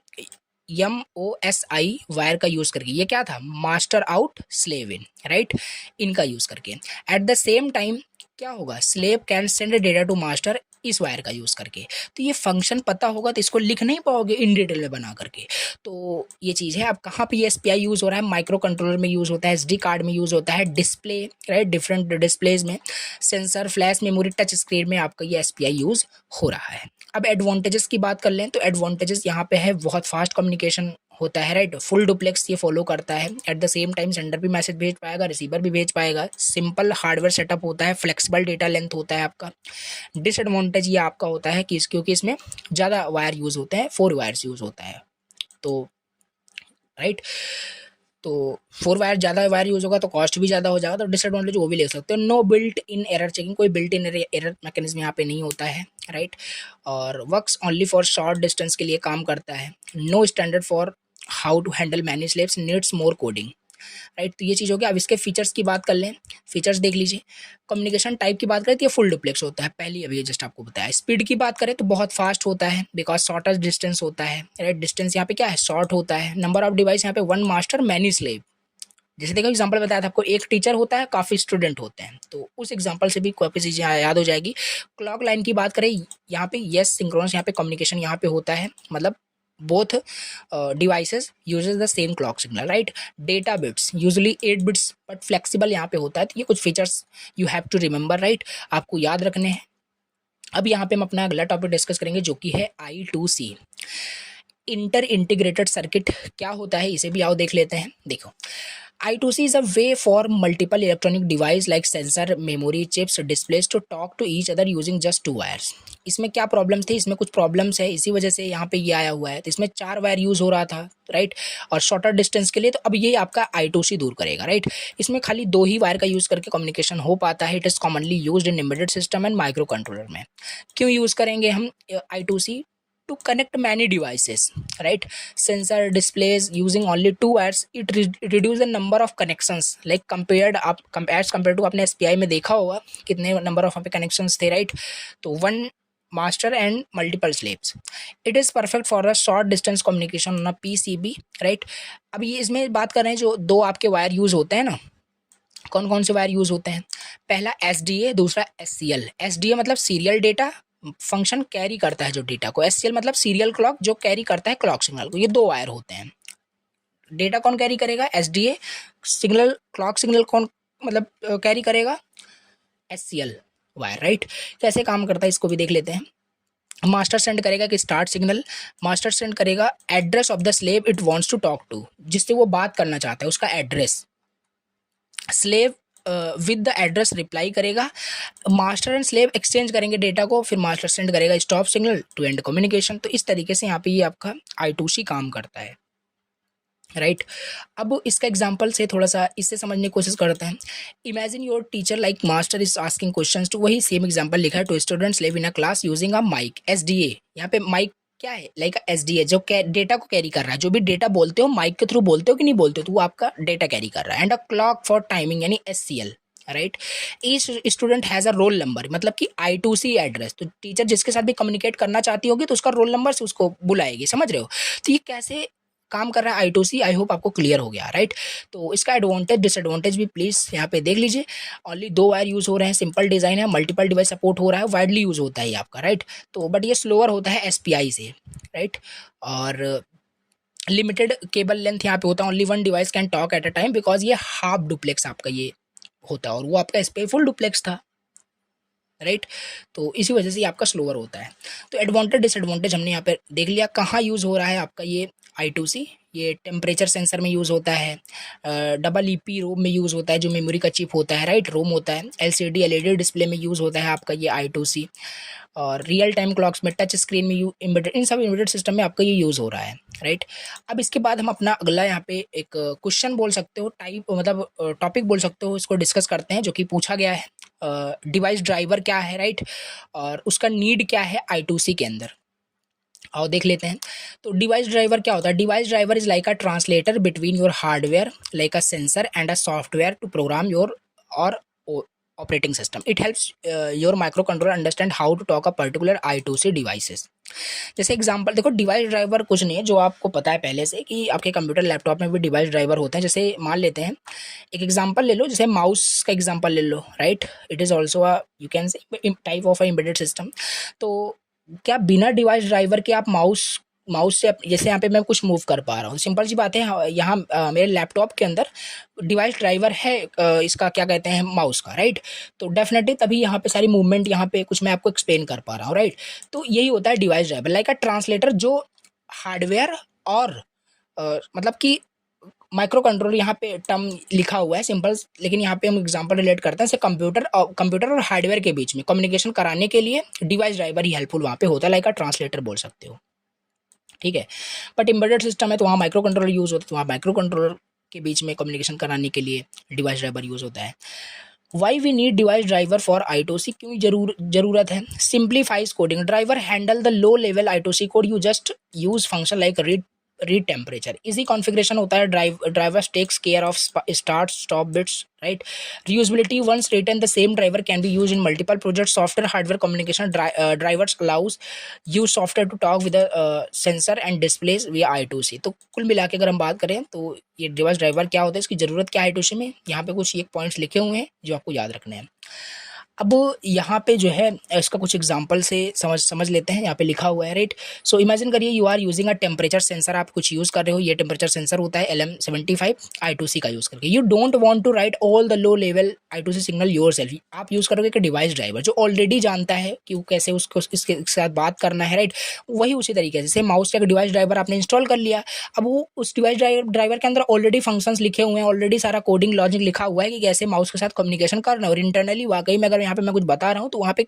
MOSI wire का यूज करके। ये क्या था, master out slave in, right, इनका यूज करके। एट द सेम टाइम क्या होगा, slave can send data to master इस वायर का यूज करके। तो ये फंक्शन पता होगा तो इसको लिख नहीं पाओगे इन डिटेल में बना करके। तो ये चीज़ है। अब कहाँ पे ये SPI यूज़ हो रहा है, माइक्रो कंट्रोलर में यूज़ होता है, SD कार्ड में यूज़ होता है, डिस्प्ले, राइट, डिफरेंट डिस्प्लेज में, sensor, flash memory, touch screen में आपका ये SPI यूज़ हो रहा है। अब एडवांटेजेस की बात कर लें तो एडवांटेजेस यहाँ पे है, बहुत फास्ट कम्युनिकेशन होता है, राइट, फुल डुप्लेक्स ये फॉलो करता है। Eight the same time sender भी मैसेज भेज पाएगा, रिसीवर भी भेज पाएगा, सिंपल हार्डवेयर सेटअप होता है, फ्लेक्सिबल डेटा लेंथ होता है आपका। डिसएडवांटेज ये आपका होता है कि क्योंकि इसमें ज़्यादा वायर यूज़ होते हैं, 4 वायर्स यूज़ होता है, तो राइट, तो 4 वायर ज़्यादा वायर यूज़ होगा तो कॉस्ट भी ज़्यादा हो जाएगा। तो डिसएडवांटेज वो भी ले सकते हो। No built in error checking, कोई बिल्ट इन एरर मैकेनिज्म यहाँ पे नहीं होता है, राइट, और works only for short distance के लिए काम करता है। No standard for how to handle many slaves, needs more coding, right. तो ये चीज़ हो गया। अब इसके फीचर्स की बात कर लें, फीचर्स देख लीजिए। कम्युनिकेशन टाइप की बात करें तो ये फुल डुप्लेक्स होता है, पहले अभी जस्ट आपको बताया। स्पीड की बात करें तो बहुत फास्ट होता है, बिकॉज शॉर्टेस्ट डिस्टेंस होता है, राइट, डिस्टेंस यहाँ पे क्या है, शॉर्ट होता है। नंबर ऑफ डिवाइस यहाँ पे 1 मास्टर मैनी स्लेव, जैसे देखो एग्जांपल बताया था आपको, एक टीचर होता है, काफ़ी स्टूडेंट होते हैं, तो उस एग्जांपल से भी काफ़ी चीज़ें याद हो जाएगी। क्लॉक लाइन की बात करें, यहाँ पे यस सिंक्रोनस, यहाँ पे कम्युनिकेशन यहाँ पे होता है, मतलब both devices uses the same clock signal, right. Data bits usually 8 bits but flexible यहाँ पे होता है। तो ये कुछ features you have to remember, right, आपको याद रखने हैं। अब यहाँ पे हम अपना अगला टॉपिक डिस्कस करेंगे जो कि है I2C, इंटर इंटीग्रेटेड सर्किट। क्या होता है इसे भी आओ देख लेते हैं। देखो, I2C is a way for multiple electronic device like sensor, memory chips, displays to talk to each other using just 2 wires। इसमें क्या प्रॉब्लम्स थी, इसमें कुछ प्रॉब्लम्स है, इसी वजह से यहाँ पे ये आया हुआ है। तो इसमें 4 वायर यूज़ हो रहा था, राइट, और शॉर्टर डिस्टेंस के लिए। तो अब ये आपका I2C दूर करेगा, राइट। इसमें खाली 2 ही वायर का यूज़ करके कम्युनिकेशन हो पाता है। It is commonly used in embedded system and micro controller में। क्यों यूज़ करेंगे हम I2C? To connect many devices, right, sensor, displays using only 2 wires, it reduce the number of connections, like compared as compared to आपने SPI में देखा होगा कितने number of connections थे, राइट। तो 1 master and multiple slaves. It is perfect for a short distance communication on a PCB, right. अब ये इसमें बात कर रहे हैं जो 2 आपके वायर यूज़ होते हैं ना, कौन कौन से वायर यूज़ होते हैं। पहला SDA, दूसरा SCL। SDA मतलब सीरियल डेटा फंक्शन कैरी करता है जो डेटा को, SCL मतलब सीरियल क्लॉक जो कैरी करता है क्लॉक सिग्नल को। ये 2 वायर होते हैं। डेटा कौन कैरी करेगा, SDA। सिग्नल, क्लॉक सिग्नल कौन मतलब कैरी करेगा, SCL वायर, राइट। कैसे काम करता है इसको भी देख लेते हैं। मास्टर सेंड करेगा कि स्टार्ट सिग्नल, मास्टर सेंड करेगा address of the slave it wants to talk to, जिससे वो बात करना चाहता है उसका address. Slave with the address reply करेगा, मास्टर एंड स्लेव एक्सचेंज करेंगे डेटा को, फिर मास्टर सेंड करेगा stop signal to end communication. तो इस तरीके से यहाँ पे ये आपका I2C काम करता है, राइट। अब इसका एग्जांपल से थोड़ा सा इससे समझने की कोशिश करते हैं। Imagine your teacher like master is asking questions to, वही सेम एग्जांपल लिखा है, to students live in a class using a mic, SDA। यहाँ पे माइक क्या है, लाइक SDA जो डेटा को कैरी कर रहा है। जो भी डेटा बोलते हो माइक के थ्रू बोलते हो कि नहीं बोलते हो, तो वो आपका डेटा कैरी कर रहा है। And a clock for timing यानी SCL, right. Each student has a roll number, मतलब कि I2C एड्रेस। तो टीचर जिसके साथ भी कम्युनिकेट करना चाहती होगी तो उसका रोल नंबर से उसको बुलाएगी, समझ रहे हो। तो ये कैसे काम कर रहा है I2C, आई होप आपको क्लियर हो गया, राइट। तो इसका एडवांटेज डिसएडवांटेज भी प्लीज़ यहाँ पे देख लीजिए। ओनली 2 वायर यूज़ हो रहे हैं, सिंपल डिज़ाइन है, मल्टीपल डिवाइस सपोर्ट हो रहा है, वाइडली यूज़ होता है ये आपका, राइट। तो बट ये स्लोअर होता है SPI से, राइट। और लिमिटेड केबल लेंथ यहाँ पे होता है, only 1 device can talk eight a time, because ये हाफ डुप्लेक्स आपका ये होता है और वो आपका SPI फुल डुप्लेक्स था, राइट। तो इसी वजह से ये आपका स्लोअर होता है। तो एडवांटेज डिसएडवांटेज हमने यहाँ पे देख लिया। कहाँ यूज़ हो रहा है आपका ये I2C ये टेम्परेचर सेंसर में यूज़ होता है, डबल ईपी रोम में यूज़ होता है जो मेमोरी का चिप होता है, राइट, रोम होता है, एलसीडी एलईडी डिस्प्ले में यूज़ होता है आपका ये I2C, और रियल टाइम क्लॉक्स में, टच स्क्रीन में एम्बेडेड, इन सब एम्बेडेड सिस्टम में आपका ये यूज़ हो रहा है, राइट। अब इसके बाद हम अपना अगला यहाँ पे एक क्वेश्चन बोल सकते हो, टाइप मतलब टॉपिक बोल सकते हो, इसको डिस्कस करते हैं जो कि पूछा गया है, डिवाइस ड्राइवर क्या है, राइट, और उसका नीड क्या है I2C के अंदर, आओ देख लेते हैं। तो डिवाइस ड्राइवर क्या होता है? Device driver is like a translator between your hardware like a sensor and a software to program your or operating system. It helps your microcontroller understand how to talk a particular I2C devices. जैसे example देखो, device driver कुछ नहीं है, जो आपको पता है पहले से कि आपके कंप्यूटर लैपटॉप में भी डिवाइस ड्राइवर होते हैं। जैसे मान लेते हैं एक एग्जांपल ले लो, जैसे माउस का एग्जांपल ले लो, right, it is also a you can say type of a embedded system. तो क्या बिना डिवाइस ड्राइवर के आप माउस माउस से जैसे यहाँ पे मैं कुछ मूव कर पा रहा हूँ, सिंपल सी बात है, यहाँ मेरे लैपटॉप के अंदर डिवाइस ड्राइवर है, इसका क्या कहते हैं, माउस का, राइट। तो डेफिनेटली तभी यहाँ पे सारी मूवमेंट, यहाँ पे कुछ मैं आपको एक्सप्लेन कर पा रहा हूँ, राइट। तो यही होता है device driver, like a translator, जो हार्डवेयर और मतलब कि माइक्रो कंट्रोलर यहाँ पे टर्म लिखा हुआ है सिंपल, लेकिन यहाँ पे हम एग्जांपल रिलेट करते हैं, जैसे कंप्यूटर और हार्डवेयर के बीच में कम्युनिकेशन कराने के लिए डिवाइस ड्राइवर ही हेल्पफुल वहाँ पे होता है, लाइक अ ट्रांसलेटर बोल सकते हो, ठीक है। बट एम्बेडेड सिस्टम है तो वहाँ माइक्रो कंट्रोलर यूज़ होता है, तो वहाँ माइक्रो कंट्रोलर के बीच में कम्युनिकेशन कराने के लिए डिवाइस ड्राइवर यूज़ होता है। Why we need device driver for I2C, क्यों जरूरत है? Simplifies coding, driver handle the low level I2C code, you just use function like read temperature, easy configuration होता है, driver takes care of start stop bits, right. Reusability, once written the same driver can be use in multiple project, software hardware communication, drivers allows use software to talk with sensor and displays via I2C। तो कुल मिला के अगर हम बात करें तो ये डिवाइस ड्राइवर क्या होता है, इसकी ज़रूरत क्या है I2C में, यहाँ पे कुछ एक पॉइंट्स लिखे हुए हैं जो आपको याद रखने हैं। अब यहाँ पे जो है इसका कुछ एग्जांपल से समझ लेते हैं, यहाँ पे लिखा हुआ है, राइट। सो इमेजिन करिए you are using a temperature sensor, आप कुछ यूज़ कर रहे हो, ये टेम्परेचर सेंसर होता है LM75 I2C का यूज़ करके। You don't want to write all the low level I2C signal yourself, आप यूज़ करोगे कि डिवाइस ड्राइवर जो ऑलरेडी जानता है कि वो कैसे उसको इसके साथ बात करना है, राइट। वही उसी तरीके से, जैसे माउस का डिवाइस ड्राइवर आपने इंस्टॉल कर लिया, अब वो उस डिवाइस ड्राइवर के अंदर ऑलरेडी फंक्शंस लिखे हुए हैं, ऑलरेडी सारा कोडिंग लॉजिक लिखा हुआ है कि कैसे माउस के साथ कम्युनिकेशन करना है, और इंटरनली वाकई में अगर यहाँ पे मैं कुछ बता रहा हूँ तो वहाँ पे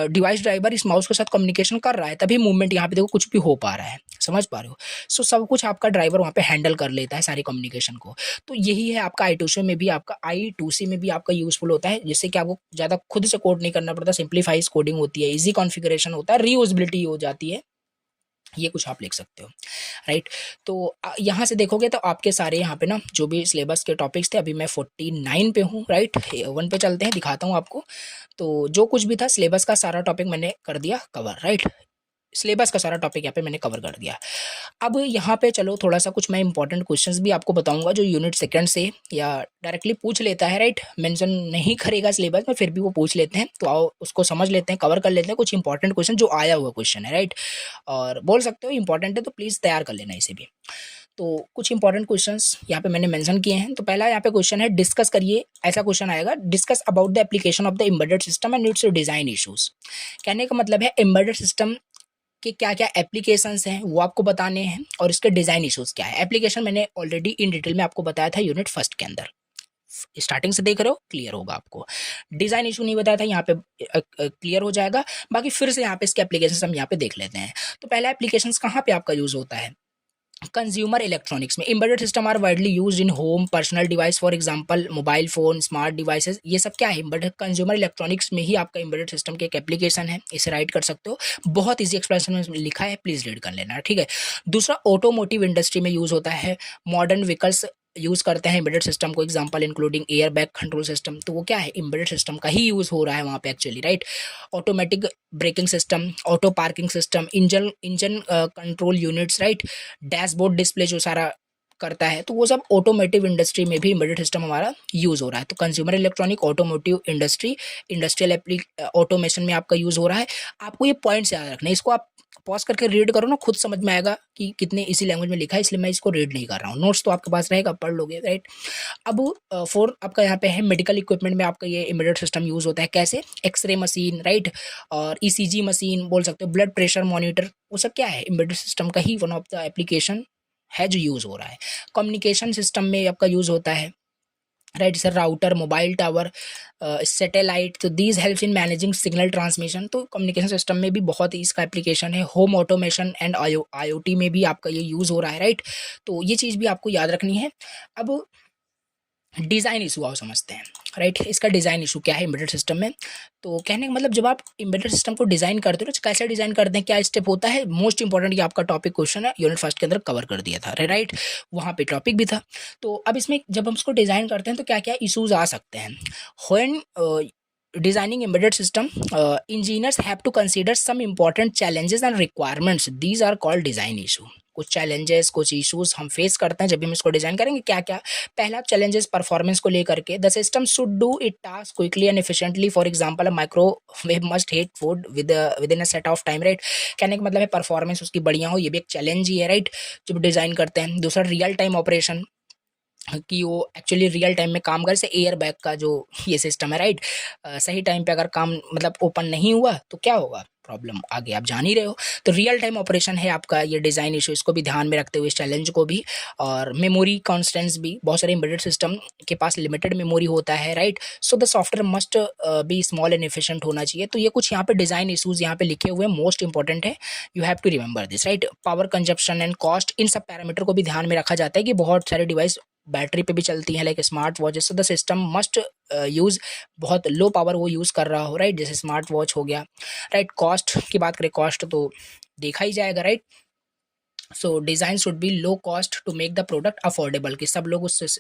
डिवाइस ड्राइवर इस माउस के साथ कम्युनिकेशन कर रहा है, तभी मूवमेंट यहाँ पे देखो कुछ भी हो पा रहा है, समझ पा रहे हो। सो सब कुछ आपका ड्राइवर वहाँ पे हैंडल कर लेता है सारी कम्युनिकेशन को। तो यही है आपका I2C में भी आपका यूजफुल होता है, जिससे कि आपको ज़्यादा खुद से कोड नहीं करना पड़ता, सिंप्लीफाइज कोडिंग होती है, इजी कॉन्फ़िगरेशन होता है, रीयूजेबिलिटी हो जाती है, ये कुछ आप लिख सकते हो, राइट। तो यहाँ से देखोगे तो आपके सारे यहाँ पे ना जो भी सिलेबस के टॉपिक्स थे, अभी मैं 49 पे हूँ, राइट। 1 पे चलते हैं, दिखाता हूँ आपको। तो जो कुछ भी था सिलेबस का सारा टॉपिक मैंने कर दिया कवर, राइट। सिलेबस का सारा टॉपिक यहाँ पे मैंने कवर कर दिया। अब यहाँ पे चलो थोड़ा सा कुछ मैं इंपॉर्टेंट क्वेश्चंस भी आपको बताऊंगा जो यूनिट सेकंड से या डायरेक्टली पूछ लेता है, राइट। मेंशन नहीं करेगा सिलेबस में, फिर भी वो पूछ लेते हैं, तो आओ उसको समझ लेते हैं, कवर कर लेते हैं कुछ इंपॉर्टेंट क्वेश्चन जो आया हुआ क्वेश्चन है, राइट। और बोल सकते हो इंपॉर्टेंट है तो प्लीज़ तैयार कर लेना इसे भी। तो कुछ इंपॉर्टेंट क्वेश्चंस यहाँ पे मैंने मेंशन किए हैं। तो पहला यहाँ पे क्वेश्चन है, डिस्कस करिए, ऐसा क्वेश्चन आएगा, discuss about the application of the embedded system and it's design issues. कहने का मतलब है एम्बेडेड सिस्टम कि क्या-क्या एप्लीकेशंस हैं वो आपको बताने हैं, और इसके डिज़ाइन इश्यूज़ क्या है। एप्लीकेशन मैंने ऑलरेडी इन डिटेल में आपको बताया था यूनिट फर्स्ट के अंदर, स्टार्टिंग से देख रहे हो, क्लियर होगा आपको। डिज़ाइन इशू नहीं बताया था, यहाँ पे क्लियर हो जाएगा। बाकी फिर से यहाँ पे इसके एप्लीकेशंस हम यहाँ पे देख लेते हैं। तो पहला एप्लीकेशंस कहाँ पे आपका यूज़ होता है, कंज्यूमर इलेक्ट्रॉनिक्स में। Embedded system are widely used in home personal device, for example mobile phone, smart devices, ये सब क्या है, एम्बेडेड कंज्यूमर इलेक्ट्रॉनिक्स में ही आपका एम्बेडेड सिस्टम की एक एप्लीकेशन है, इसे राइट कर सकते हो। बहुत ईजी एक्सप्लेनेशन में लिखा है, प्लीज़ रीड कर लेना, ठीक है। दूसरा, ऑटोमोटिव इंडस्ट्री में यूज़ होता है, मॉडर्न व्हीकल्स यूज़ करते हैं एम्बेडेड सिस्टम को, example including air bag control system, तो वो क्या है, एम्बेडेड सिस्टम का ही यूज़ हो रहा है वहाँ पे actually, right. Automatic braking system, auto parking system, engine control units, right. Dashboard display जो सारा करता है, तो वो सब ऑटोमोटिव इंडस्ट्री में भी एम्बेडेड सिस्टम हमारा यूज़ हो रहा है। तो consumer electronic, automotive industry, industrial automation में आपका यूज़ हो रहा है। आपको ये पॉइंट्स याद रखना है, इसको आप पॉज करके रीड करो ना, खुद समझ में आएगा कि कितने इसी लैंग्वेज में लिखा है, इसलिए मैं इसको रीड नहीं कर रहा हूँ। नोट्स तो आपके पास रहेगा, पढ़ लोगे, राइट। अब फोर आपका यहाँ पे है, मेडिकल इक्विपमेंट में आपका ये एम्बेडेड सिस्टम यूज़ होता है, कैसे, एक्सरे मशीन, राइट, और ईसीजी मशीन बोल सकते हो, ब्लड प्रेशर मॉनिटर, वो सब क्या है, एम्बेडेड सिस्टम का ही वन ऑफ द एप्लीकेशन है जो यूज़ हो रहा है। कम्युनिकेशन सिस्टम में आपका यूज़ होता है, right sir, router, mobile tower, satellite, तो these helps in managing signal transmission. तो कम्युनिकेशन सिस्टम में भी बहुत ही इसका एप्लीकेशन है। होम ऑटोमेशन एंड आईओटी में भी आपका ये यूज़ हो रहा है, राइट। तो ये चीज़ भी आपको याद रखनी है। अब डिज़ाइन इशू आओ समझते हैं, राइट। इसका डिज़ाइन इशू क्या है एम्बेडेड सिस्टम में? तो कहने का मतलब, जब आप एम्बेडेड सिस्टम को डिज़ाइन करते हो तो कैसे डिज़ाइन करते हैं, क्या स्टेप होता है? मोस्ट इंपॉर्टेंट ये आपका टॉपिक क्वेश्चन है, यूनिट फर्स्ट के अंदर कवर कर दिया था, राइट। वहाँ पे टॉपिक भी था। तो अब इसमें जब हम इसको डिज़ाइन करते हैं तो क्या क्या इशूज़ आ सकते हैं? When designing embedded system, engineers have to consider some important challenges and requirements. These are called design issue. कुछ चैलेंजेस, कुछ इश्यूज हम फेस करते हैं जब भी हम इसको डिजाइन करेंगे। क्या क्या? पहला चैलेंजेस परफॉर्मेंस को लेकर के, the system should do it task quickly and efficiently. For example, a microwave must heat food with in a set of time, right. कहने का मतलब है परफॉर्मेंस उसकी बढ़िया हो, ये भी एक चैलेंज ही है, राइट, जब डिजाइन करते हैं। दूसरा, रियल टाइम ऑपरेशन, कि वो एक्चुअली रियल टाइम में काम करे, जैसे एयर बैग का जो ये सिस्टम है, राइट। सही टाइम पे अगर काम मतलब ओपन नहीं हुआ तो क्या होगा, प्रॉब्लम आगे आप जान ही रहे हो। तो रियल टाइम ऑपरेशन है आपका ये डिज़ाइन इशू, इसको भी ध्यान में रखते हुए इस चैलेंज को भी। और मेमोरी कॉन्स्टेंट्स भी, बहुत सारे एम्बेडेड सिस्टम के पास लिमिटेड मेमोरी होता है, right. So the software must be small and efficient होना चाहिए। तो ये कुछ यहाँ पे डिज़ाइन इशूज़ यहाँ पे लिखे हुए हैं, मोस्ट इंपॉर्टेंट है, you have to remember this, right. Power consumption and cost, इन सब पैरामीटर को भी ध्यान में रखा जाता है कि बहुत सारे डिवाइस बैटरी पे भी चलती हैं, like smart watch. So the system must use बहुत लो पावर वो यूज़ कर रहा हो, राइट, जैसे स्मार्ट वॉच हो गया, राइट। कॉस्ट की बात करें, कॉस्ट तो देखा ही जाएगा, right. So design should be low cost to make the product affordable, कि सब लोग उस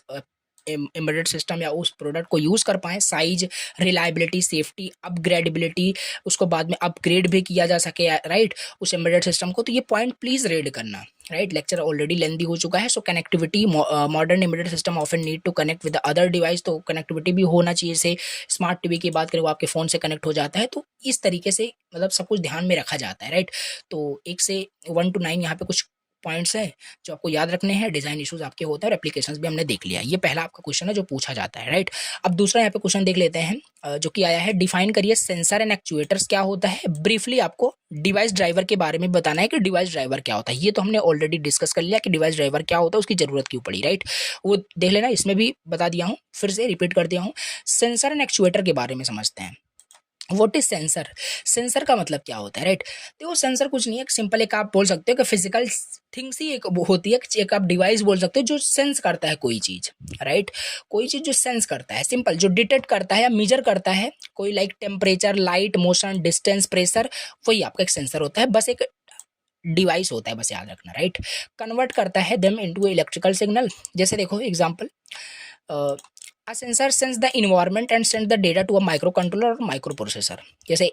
एम्बेडेड सिस्टम या उस प्रोडक्ट को यूज़ कर पाएँ। साइज, रिलायबिलिटी, सेफ्टी, अपग्रेडेबिलिटी, उसको बाद में अपग्रेड भी किया जा सके, राइट, उस एम्बेडेड सिस्टम को। तो ये पॉइंट प्लीज़ रीड करना, राइट। लेक्चर ऑलरेडी लेंदी हो चुका है। So connectivity, modern embedded system often need to connect with other device, तो कनेक्टिविटी भी होना चाहिए। जैसे स्मार्ट टीवी की बात करें, वो आपके फ़ोन से कनेक्ट हो जाता है। तो इस तरीके से मतलब सब कुछ ध्यान में रखा जाता है, राइट। तो 1 से 1 to 9 यहाँ पे कुछ पॉइंट्स हैं जो आपको याद रखने हैं। डिज़ाइन इश्यूज आपके होते हैं और एप्लीकेशंस भी हमने देख लिया। ये पहला आपका क्वेश्चन है जो पूछा जाता है, राइट। अब दूसरा यहाँ पे क्वेश्चन देख लेते हैं, जो कि आया है, डिफाइन करिए सेंसर एंड एक्चुएटर्स क्या होता है। ब्रीफली आपको डिवाइस ड्राइवर के बारे में बताना है कि डिवाइस ड्राइवर क्या होता है। ये तो हमने ऑलरेडी डिस्कस कर लिया कि डिवाइस ड्राइवर क्या होता है, उसकी जरूरत क्यों पड़ी, राइट। वो देख लेना, इसमें भी बता दिया हूँ, फिर से रिपीट कर दिया हूँ। सेंसर एंड एक्चुएटर के बारे में समझते हैं। What is sensor? सेंसर का मतलब क्या होता है, राइट। तो वो सेंसर कुछ नहीं है, सिंपल एक आप बोल सकते हो कि फिजिकल थिंग्स ही एक वो होती है, एक आप डिवाइस बोल सकते हो जो सेंस करता है कोई चीज, राइट। कोई चीज जो सेंस करता है, सिंपल, जो डिटेक्ट करता है या मेजर करता है कोई, like temperature, light, motion, distance, pressure, वही आपका एक सेंसर होता है। बस एक डिवाइस होता है, बस याद रखना, राइट। कन्वर्ट करता है देम इनटू इलेक्ट्रिकल सिग्नल। जैसे देखो example, a sensor sense the environment and send the data to a microcontroller और माइक्रो प्रोसेसर। जैसे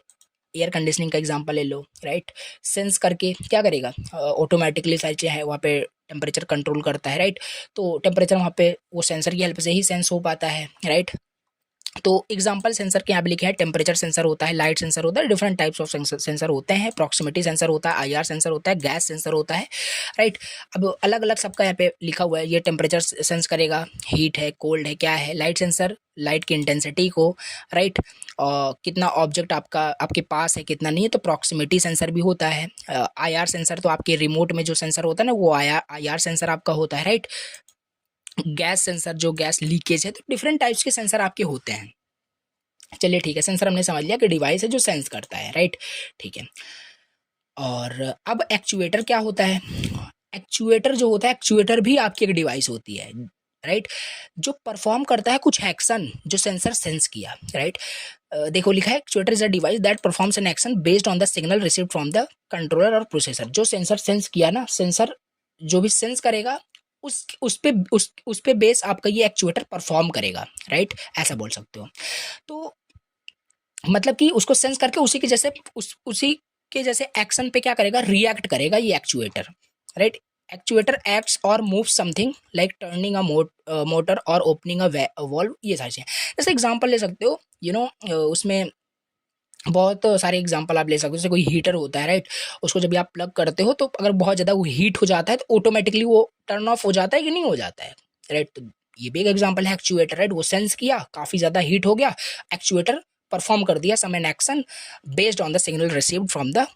एयर कंडीशनिंग का एग्जांपल ले लो, राइट। सेंस करके क्या करेगा, ऑटोमेटिकली सारी चीज़ें हैं वहाँ पे टेम्परेचर कंट्रोल करता है, राइट। तो टेम्परेचर वहाँ पे वो सेंसर की हेल्प से ही सेंस हो पाता है, राइट। तो एग्जांपल सेंसर के यहाँ पे लिखे हैं, टेम्परेचर सेंसर होता है, लाइट सेंसर होता है, डिफरेंट टाइप्स ऑफ सेंसर होते हैं। प्रॉक्सिमिटी सेंसर होता है, आईआर सेंसर होता है, गैस सेंसर होता है, राइट। अब अलग अलग सबका यहाँ पे लिखा हुआ है। ये टेम्परेचर सेंस करेगा, हीट है, कोल्ड है, क्या है। लाइट सेंसर, लाइट की इंटेंसिटी को, राइट, और कितना ऑब्जेक्ट आपका आपके पास है, कितना नहीं है, तो प्रॉक्सिमिटी सेंसर भी होता है। आईआर सेंसर तो आपके रिमोट में जो सेंसर होता है ना, वो आईआर सेंसर आपका होता है, राइट। गैस सेंसर, जो गैस लीकेज है, तो डिफरेंट टाइप्स के सेंसर आपके होते हैं। चलिए ठीक है, सेंसर हमने समझ लिया कि डिवाइस है जो सेंस करता है, राइट, ठीक है। और अब एक्चुएटर क्या होता है? एक्चुएटर जो होता है, एक्चुएटर भी आपकी एक डिवाइस होती है, राइट, जो परफॉर्म करता है कुछ एक्शन जो सेंसर सेंस किया, राइट। देखो लिखा है, actuator is a device that performs N action based on the signal received from the controller और प्रोसेसर। जो सेंसर सेंस किया ना, सेंसर जो भी सेंस करेगा उस पे बेस आपका ये एक्चुएटर परफॉर्म करेगा, राइट, ऐसा बोल सकते हो। तो मतलब कि उसको सेंस करके उसी के जैसे एक्शन पे क्या करेगा, रिएक्ट करेगा ये एक्चुएटर, राइट। एक्चुएटर एक्ट्स और move something like turning a motor और ओपनिंग अ वॉल्व, ये सारी चीजें। जैसे एग्जांपल ले सकते हो, उसमें बहुत सारे एग्जांपल आप ले सकते हो। जैसे कोई हीटर होता है, राइट, उसको जब भी आप प्लग करते हो तो अगर बहुत ज़्यादा वो हीट हो जाता है तो ऑटोमेटिकली वो टर्न ऑफ हो जाता है कि नहीं हो जाता है, राइट। तो ये भी एक एग्जांपल है एक्चुएटर, राइट। वो सेंस किया, काफ़ी ज़्यादा हीट हो गया, एक्चुएटर परफॉर्म कर दिया some an action based on the signal received from the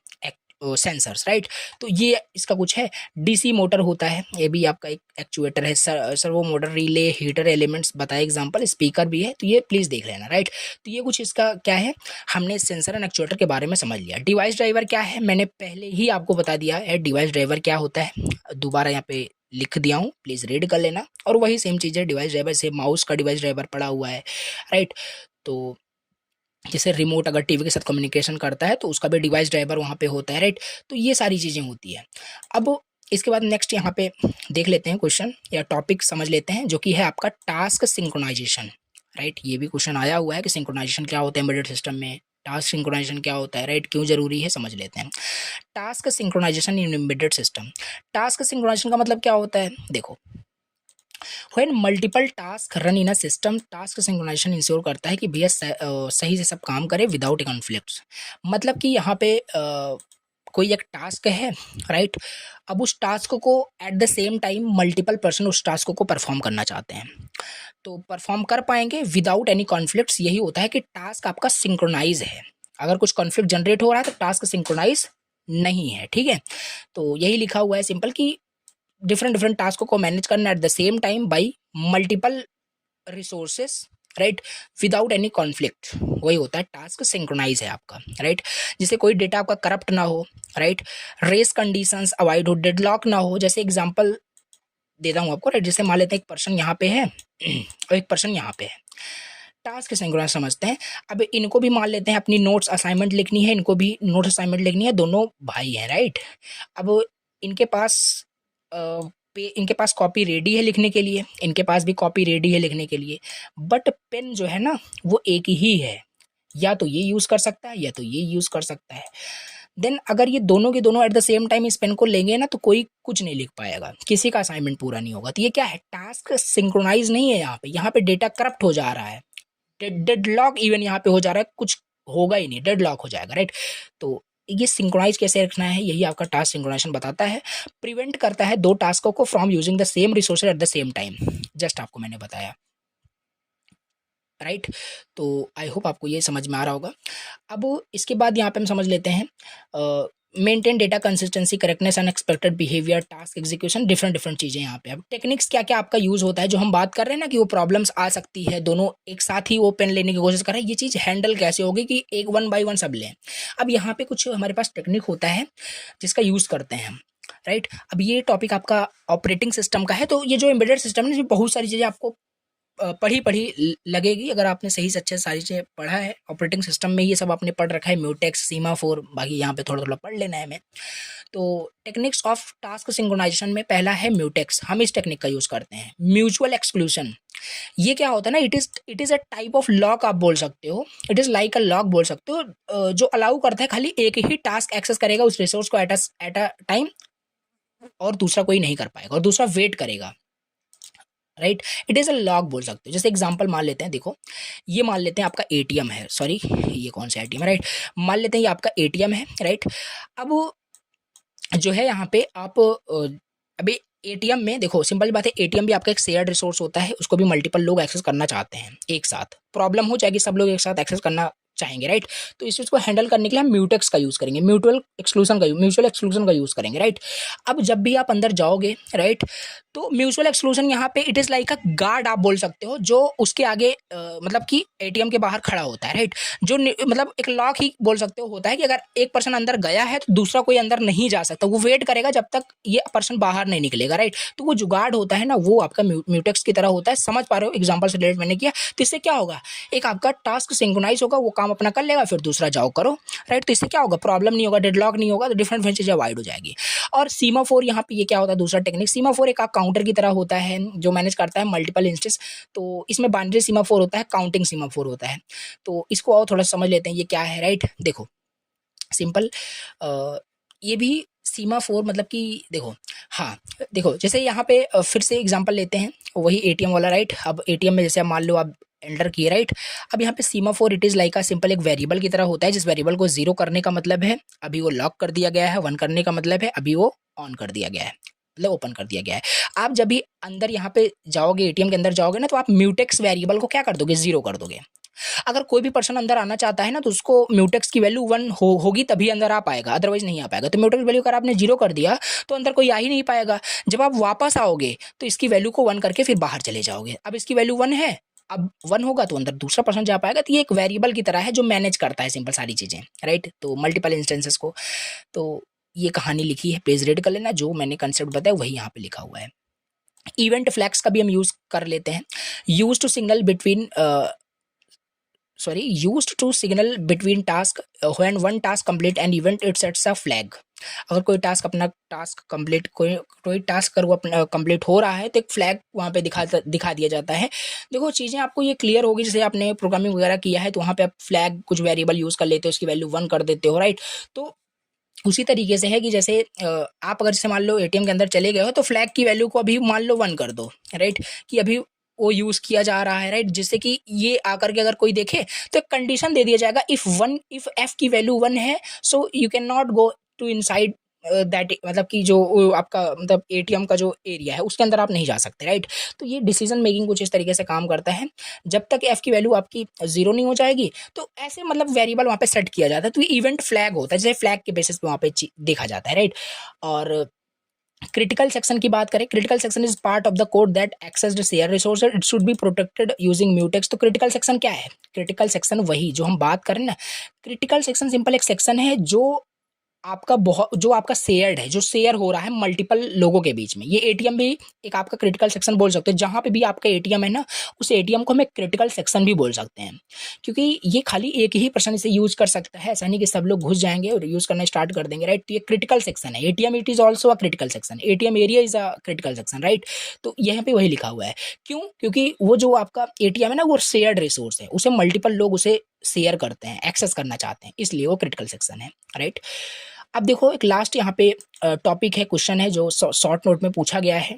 sensors, right. तो ये इसका कुछ है। डीसी मोटर होता है, ये भी आपका एक एक्चुएटर है। Servo motor, relay, heater elements बताए एग्जांपल, स्पीकर भी है, तो ये प्लीज देख लेना, राइट। तो ये कुछ इसका क्या है, हमने सेंसर एंड एक्चुएटर के बारे में समझ लिया। डिवाइस ड्राइवर क्या है, मैंने पहले ही आपको बता दिया है डिवाइस ड्राइवर क्या होता है, दोबारा यहाँ पे लिख दिया हूँ, प्लीज रीड कर लेना। और वही सेम चीज़ है डिवाइस ड्राइवर से, माउस का डिवाइस ड्राइवर पड़ा हुआ है, राइट। तो जैसे रिमोट अगर टीवी के साथ कम्युनिकेशन करता है तो उसका भी डिवाइस ड्राइवर वहाँ पे होता है, राइट। तो ये सारी चीज़ें होती है। अब इसके बाद नेक्स्ट यहाँ पे देख लेते हैं क्वेश्चन या टॉपिक समझ लेते हैं, जो कि है आपका टास्क सिंक्रोनाइजेशन, राइट। ये भी क्वेश्चन आया हुआ है कि सिंक्रोनाइजेशन क्या होता है एम्बेडेड सिस्टम में, टास्क सिंक्रोनाइजेशन क्या होता है, राइट, क्यों जरूरी है, समझ लेते हैं। Task synchronization in embedded system. Task synchronization का मतलब क्या होता है, देखो, when multiple task run in a system, task synchronization ensure करता है कि भैया सही से सब काम करे विदाउट कॉन्फ्लिक्ट्स। मतलब कि यहाँ पे कोई एक टास्क है, राइट। अब उस टास्क को eight the same time multiple person उस टास्क को परफॉर्म करना चाहते हैं, तो परफॉर्म कर पाएंगे विदाउट एनी कॉन्फ्लिक्ट्स। यही होता है कि टास्क आपका सिंक्रोनाइज है। अगर कुछ कॉन्फ्लिक्ट जनरेट हो रहा है तो टास्क सिंक्रोनाइज नहीं है, ठीक है। तो यही लिखा हुआ है सिंपल कि डिफरेंट डिफरेंट टास्कों को मैनेज करना eight the same time by multiple resources, right, without any conflict. वही होता है टास्क सिंक्रोनाइज है आपका, राइट। जिससे कोई डेटा आपका करप्ट ना हो, राइट, रेस कंडीशंस अवॉइड हो, डेडलॉक ना हो। जैसे एग्जांपल देता हूँ आपको, राइट। जैसे मान लेते हैं एक पर्सन यहाँ पे है और एक पर्सन यहाँ पे है, टास्क सिंक्रोनाइज समझते हैं। अब इनको भी मान लेते हैं अपनी नोट्स असाइनमेंट लिखनी है, इनको भी नोट्स असाइनमेंट लिखनी है, दोनों भाई हैं, राइट। अब इनके पास इनके पास कॉपी रेडी है लिखने के लिए, इनके पास भी कॉपी रेडी है लिखने के लिए, बट पेन जो है ना वो एक ही है, या तो ये यूज कर सकता है या तो ये यूज कर सकता है। देन अगर ये दोनों के दोनों एट द सेम टाइम इस पेन को लेंगे ना तो कोई कुछ नहीं लिख पाएगा, किसी का असाइनमेंट पूरा नहीं होगा। तो ये क्या है, टास्क सिंक्रोनाइज नहीं है। यहाँ पे डेटा करप्ट हो जा रहा है, डेडलॉक इवन यहाँ पे हो जा रहा है, कुछ होगा ही नहीं, डेडलॉक हो जाएगा, राइट। तो ये सिंक्रोनाइज कैसे रखना है, यही आपका टास्क सिंक्रोनाइजेशन बताता है। प्रिवेंट करता है दो टास्कों को from using the same resources eight the same time, just आपको मैंने बताया, राइट। तो आई होप आपको ये समझ में आ रहा होगा। अब इसके बाद यहाँ पे हम समझ लेते हैं maintain data consistency, correctness, unexpected behaviour, task execution, different different चीज़ें यहाँ पे। अब टेक्निक्स क्या क्या आपका यूज़ होता है, जो हम बात कर रहे हैं ना कि वो प्रॉब्लम्स आ सकती है, दोनों एक साथ ही वो पेन लेने की कोशिश कर रहे हैं, ये चीज़ हैंडल कैसे होगी कि एक वन बाई वन सब लें। अब यहाँ पे कुछ हमारे पास टेक्निक होता है जिसका यूज़ करते हैं हम, राइट। अब ये टॉपिक आपका ऑपरेटिंग सिस्टम का है, तो ये जो एम्बेडेड सिस्टम है इसमें बहुत सारी चीज़ें आपको पढ़ी पढ़ी लगेगी अगर आपने सही से अच्छे से सारी चीज़ें पढ़ा है। ऑपरेटिंग सिस्टम में ये सब आपने पढ़ रखा है, म्यूटेक्स, सीमाफोर, बाकी यहाँ पे थोड़ा थोड़ा पढ़ लेना है हमें। तो टेक्निक्स ऑफ टास्क सिंक्रोनाइजेशन में पहला है म्यूटेक्स, हम इस टेक्निक का यूज़ करते हैं। म्यूचुअल एक्सक्लूजन, ये क्या होता है ना, it is a type of lock आप बोल सकते हो, it is like a lock बोल सकते हो, जो अलाउ करता है खाली एक ही टास्क एक्सेस करेगा उस रिसोर्स को एट अ टाइम, और दूसरा कोई नहीं कर पाएगा और दूसरा वेट करेगा, right. It is a log बोल सकते हो। जैसे एग्जांपल मान लेते हैं, देखो ये मान लेते हैं आपका एटीएम है, सॉरी ये कौन सा एटीएम है, राइट। मान लेते हैं ये आपका एटीएम है, राइट। अब जो है यहाँ पे आप अभी एटीएम में देखो सिंपल बात है, एटीएम भी आपका एक शेयर्ड रिसोर्स होता है, उसको भी मल्टीपल लोग एक्सेस करना चाहते हैं एक साथ, प्रॉब्लम हो जाएगी, सब लोग एक साथ एक्सेस करना चाहेंगे, राइट। तो इस चीज़ को हैंडल करने के लिए हम म्यूटेक्स का यूज़ करेंगे, म्यूचुअल एक्सक्लूजन का यूज़ करेंगे, राइट। अब जब भी आप अंदर जाओगे, राइट, तो म्यूचुअल एक्सक्लूजन यहाँ पे it is like a guard आप बोल सकते हो, जो उसके आगे मतलब कि एटीएम के बाहर खड़ा होता है, राइट। जो मतलब एक लॉक ही बोल सकते हो होता है कि अगर एक पर्सन अंदर गया है तो दूसरा कोई अंदर नहीं जा सकता, वो वेट करेगा जब तक ये पर्सन बाहर नहीं निकलेगा, राइट। तो वो जो गार्ड होता है ना वो आपका म्यूटेक्स की तरह होता है, समझ पा रहे हो, एग्जाम्पल से रिलेट मैंने किया। तो इससे क्या होगा, एक आपका टास्क सिंक्रोनाइज होगा, वो काम अपना कर लेगा, फिर दूसरा जाओ करो, राइट। तो इससे क्या होगा, प्रॉब्लम नहीं होगा, डेडलॉक नहीं होगा, तो डिफरेंट चीज़ें अवॉइड हो जाएगी। और सीमाफोर, यहाँ पे ये क्या होता है, दूसरा टेक्निक, सीमाफोर एक काउंटर की तरह होता है जो मैनेज करता है मल्टीपल इंस्टेंस। तो इसमें बाइनरी सीमाफोर होता है, काउंटिंग सीमाफोर होता है। तो इसको और थोड़ा समझ लेते हैं ये क्या है, राइट। देखो सिंपल, ये भी सीमाफोर मतलब कि देखो, हाँ देखो जैसे यहाँ पे फिर से एग्जांपल लेते हैं, वही एटीएम वाला, राइट। अब एटीएम में जैसे आप मान लो आप एंटर किए, राइट। अब यहाँ पे semaphore it is like a simple एक वेरिएबल की तरह होता है, जिस वेरिएबल को 0 करने का मतलब है अभी वो लॉक कर दिया गया है, 1 करने का मतलब है अभी वो ऑन कर दिया गया है, मतलब ओपन कर दिया गया है। आप जब भी अंदर यहाँ पे जाओगे, एटीएम के अंदर जाओगे ना, तो आप म्यूटेक्स वेरिएबल को क्या कर दोगे, 0 कर दोगे। अगर कोई भी पर्सन अंदर आना चाहता है ना तो उसको म्यूटेक्स की वैल्यू 1 होगी तभी अंदर आ पाएगा, अदरवाइज नहीं आ पाएगा। तो म्यूटेक्स वैल्यू अगर आपने 0 कर दिया तो अंदर कोई आ ही नहीं पाएगा। जब आप वापस आओगे तो इसकी वैल्यू को 1 करके फिर बाहर चले जाओगे। अब इसकी वैल्यू 1 है, अब 1 होगा तो अंदर दूसरा पर्सन जा पाएगा। तो ये एक वेरिएबल की तरह है जो मैनेज करता है सिंपल सारी चीज़ें, राइट। तो मल्टीपल इंस्टेंसेस को, तो ये कहानी लिखी है, पेज रीड कर लेना, जो मैंने कंसेप्ट बताया वही यहाँ पे लिखा हुआ है। इवेंट फ्लैग्स का भी हम यूज कर लेते हैं। Use to signal between used to signal between task when one task complete an event it sets a flag। अगर कोई टास्क अपना टास्क कंप्लीट कोई टास्क कर वो अपना कंप्लीट हो रहा है तो एक फ्लैग वहाँ पे दिखा दिया जाता है। देखो चीज़ें आपको ये क्लियर होगी, जैसे आपने प्रोग्रामिंग वगैरह किया है तो वहाँ पे आप फ्लैग कुछ वेरिएबल यूज़ कर लेते हो, उसकी वैल्यू 1 कर देते हो, राइट। तो उसी तरीके से है कि जैसे आप अगर जैसे मान लो एटीएम के अंदर चले गए हो तो फ्लैग की वैल्यू को अभी मान लो 1 कर दो, राइट, कि अभी वो यूज किया जा रहा है, राइट। जिससे कि ये आकर के अगर कोई देखे तो एक कंडीशन दे दिया जाएगा, इफ एफ की वैल्यू 1 है so you can not go to inside that, मतलब कि जो आपका मतलब एटीएम का जो एरिया है उसके अंदर आप नहीं जा सकते, राइट। तो ये डिसीजन मेकिंग कुछ इस तरीके से काम करता है। जब तक एफ की वैल्यू आपकी 0 नहीं हो जाएगी तो ऐसे मतलब वेरिएबल वहाँ पे सेट किया जाता है। तो ये इवेंट फ्लैग होता है, जैसे फ्लैग के बेसिस पे वहाँ पे देखा जाता है, राइट। और क्रिटिकल सेक्शन की बात करें, critical section is part of the code that access share resources, it should be protected using mutex. तो क्रिटिकल सेक्शन क्या है? क्रिटिकल सेक्शन वही जो हम बात करें ना, क्रिटिकल सेक्शन सिंपल एक सेक्शन है जो आपका बहुत जो आपका शेयर्ड है, जो शेयर हो रहा है मल्टीपल लोगों के बीच में। ये एटीएम भी एक आपका क्रिटिकल सेक्शन बोल सकते हैं। जहां पे भी आपका एटीएम है ना, उस एटीएम को हम एक क्रिटिकल सेक्शन भी बोल सकते हैं, क्योंकि ये खाली एक ही पर्सन इसे यूज कर सकता है। ऐसा नहीं कि सब लोग घुस जाएंगे और यूज करना स्टार्ट कर देंगे, राइट। तो ये क्रिटिकल सेक्शन है। ATM it is also a critical section, ATM area is a critical section, right. तो यहाँ पे वही लिखा हुआ है। क्यों? क्योंकि वो जो आपका एटीएम है ना वो शेयर्ड रिसोर्स है, उसे मल्टीपल लोग उसे शेयर करते हैं, एक्सेस करना चाहते हैं, इसलिए वो क्रिटिकल सेक्शन है, राइट। अब देखो एक लास्ट यहाँ पे टॉपिक है, क्वेश्चन है जो शॉर्ट नोट में पूछा गया है।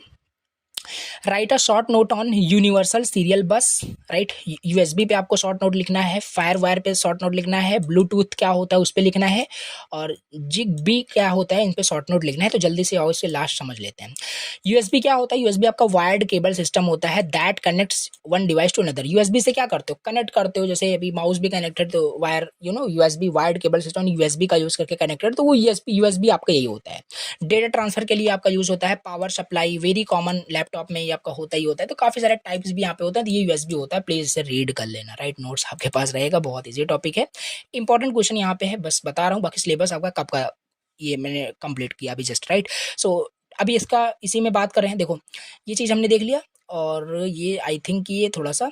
Right a short note on universal serial बस, राइट। यूएसबी पे आपको शॉर्ट नोट लिखना है, फायर वायर पे शॉर्ट नोट लिखना है, ब्लूटूथ क्या होता है उस पे लिखना है, और जिगबी क्या होता है इन पे शॉर्ट नोट लिखना है। तो जल्दी से आओ इसे लास्ट समझ लेते हैं। यूएसबी क्या होता है? यूएसबी आपका वायर्ड केबल सिस्टम होता है that connects one device to another. USB से क्या करते हो? कनेक्ट करते हो, जैसे अभी माउस भी कनेक्टेड तो wire USB wired cable system USB का यूज करके कनेक्टेड, तो वो यूएसबी आपका यही होता है। डेटा ट्रांसफर के लिए आपका यूज होता है। Power supply very common laptop में ये आपका होता ही होता है। तो काफी सारे टाइप्स भी यहाँ पे होता है। तो ये यूएसबी होता है, प्लीज इसे रीड कर लेना, राइट। नोट्स आपके पास रहेगा, बहुत इजी टॉपिक है। इंपॉर्टेंट क्वेश्चन यहाँ पे है, बस बता रहा हूँ, बाकी सिलेबस आपका कब का ये मैंने कंप्लीट किया अभी जस्ट, राइट। सो अभी इसका इसी में बात कर रहे हैं। देखो ये चीज़ हमने देख लिया, और ये आई थिंक ये थोड़ा सा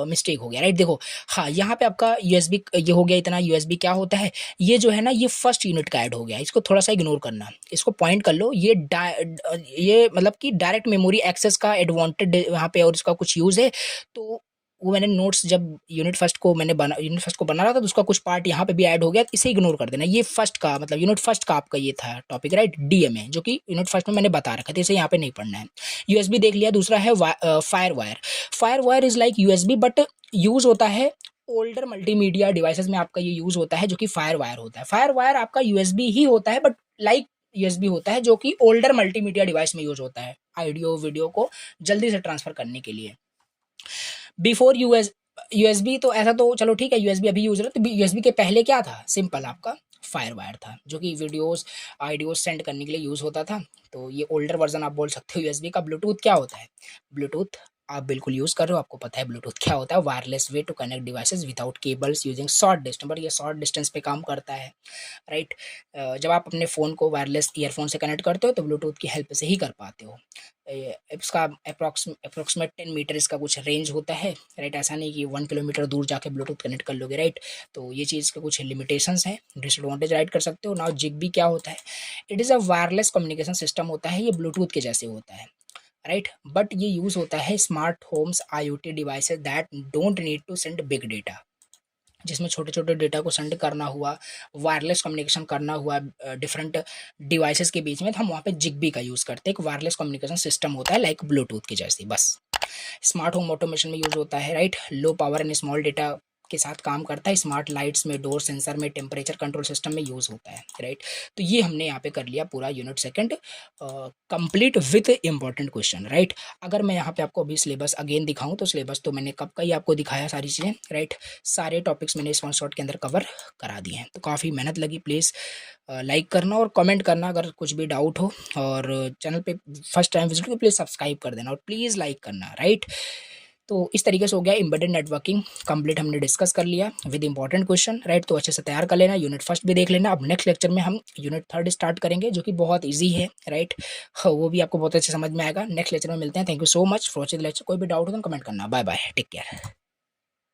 मिस्टेक हो गया, राइट। देखो हाँ, यहाँ पे आपका यूएसबी ये हो गया इतना। यूएसबी क्या होता है? ये जो है ना ये फर्स्ट यूनिट का ऐड हो गया, इसको थोड़ा सा इग्नोर करना, इसको पॉइंट कर लो। ये मतलब कि डायरेक्ट मेमोरी एक्सेस का एडवांटेज यहाँ पे और इसका कुछ यूज़ है। तो वो मैंने नोट्स जब यूनिट फर्स्ट को बना रहा था तो उसका कुछ पार्ट यहाँ पे भी ऐड हो गया, इसे इग्नोर कर देना। ये फर्स्ट का मतलब यूनिट फर्स्ट का आपका ये था टॉपिक, राइट, डीएमए, जो कि यूनिट फर्स्ट में मैंने बता रखा था, इसे यहाँ पे नहीं पढ़ना है। यूएसबी देख लिया। दूसरा है fire wire. Fire wire is like USB but use होता है ओल्डर मल्टीमीडिया डिवाइसेस में, आपका ये यूज होता है जो कि फायर वायर होता है। फायर वायर आपका यूएसबी ही होता है बट लाइक यूएसबी होता है, जो कि ओल्डर मल्टीमीडिया डिवाइस में यूज होता है ऑडियो वीडियो को जल्दी से ट्रांसफर करने के लिए। बिफोर यूएसबी तो ऐसा तो चलो ठीक है, यूएसबी अभी यूज रहा है। तो यूएसबी के पहले क्या था? सिंपल आपका फायर वायर था, जो कि वीडियोस आइडियोस सेंड करने के लिए यूज होता था। तो ये ओल्डर वर्जन आप बोल सकते हो यूएसबी का। ब्लूटूथ क्या होता है? ब्लूटूथ आप बिल्कुल यूज कर रहे हो, आपको पता है ब्लूटूथ क्या होता है। Wireless way to connect devices without cables using short distance, पर ये शॉर्ट डिस्टेंस पे काम करता है, राइट। जब आप अपने फ़ोन को वायरलेस ईयरफोन से कनेक्ट करते हो तो ब्लूटूथ की हेल्प से ही कर पाते हो। इसका अप्रॉक्सीमेट 10 मीटर इसका कुछ रेंज होता है, राइट। ऐसा नहीं कि 1 किलोमीटर दूर जाके ब्लूटूथ कनेक्ट कर लोगे, राइट। तो ये चीज़ के कुछ लिमिटेशंस हैं, डिसएडवांटेज राइट कर सकते हो। नाउ जिगबी क्या होता है? It is a wireless communication system होता है, ये ब्लूटूथ के जैसे होता है, राइट। बट ये यूज़ होता है smart homes IoT devices that don't need to send big data, जिसमें छोटे छोटे डेटा को सेंड करना हुआ, वायरलेस कम्युनिकेशन करना हुआ डिफरेंट डिवाइसेस के बीच में, तो हम वहाँ पे जिगबी का यूज़ करते हैं। एक वायरलेस कम्युनिकेशन सिस्टम होता है लाइक ब्लूटूथ की जैसी, बस। स्मार्ट होम ऑटोमेशन में यूज़ होता है, right. Low power and small data के साथ काम करता है, स्मार्ट लाइट्स में, डोर सेंसर में, टेम्परेचर कंट्रोल सिस्टम में यूज़ होता है, राइट। तो ये हमने यहाँ पे कर लिया पूरा unit second complete with important question, right. अगर मैं यहाँ पे आपको अभी सिलेबस अगेन दिखाऊं तो सिलेबस तो मैंने कब का ही आपको दिखाया सारी चीज़ें, राइट। सारे टॉपिक्स मैंने इस वन शॉट के अंदर कवर करा दिए हैं, तो काफ़ी मेहनत लगी। प्लीज़ लाइक करना और कमेंट करना अगर कुछ भी डाउट हो, और चैनल पे फर्स्ट टाइम विजिट तो प्लीज़ सब्सक्राइब कर देना और प्लीज़ लाइक करना, राइट। तो इस तरीके से हो गया एम्बेडेड नेटवर्किंग कंप्लीट, हमने डिस्कस कर लिया विद इंपॉर्टेंट क्वेश्चन, राइट। तो अच्छे से तैयार कर लेना, यूनिट फर्स्ट भी देख लेना। अब नेक्स्ट लेक्चर में हम यूनिट थर्ड स्टार्ट करेंगे, जो कि बहुत ईजी है, राइट। वो भी आपको बहुत अच्छे समझ में आएगा। नेक्स्ट लेक्चर में मिलते हैं। Thank you so much for watching the lecture. कोई भी डाउट हो तो कमेंट करना। Bye bye, take care.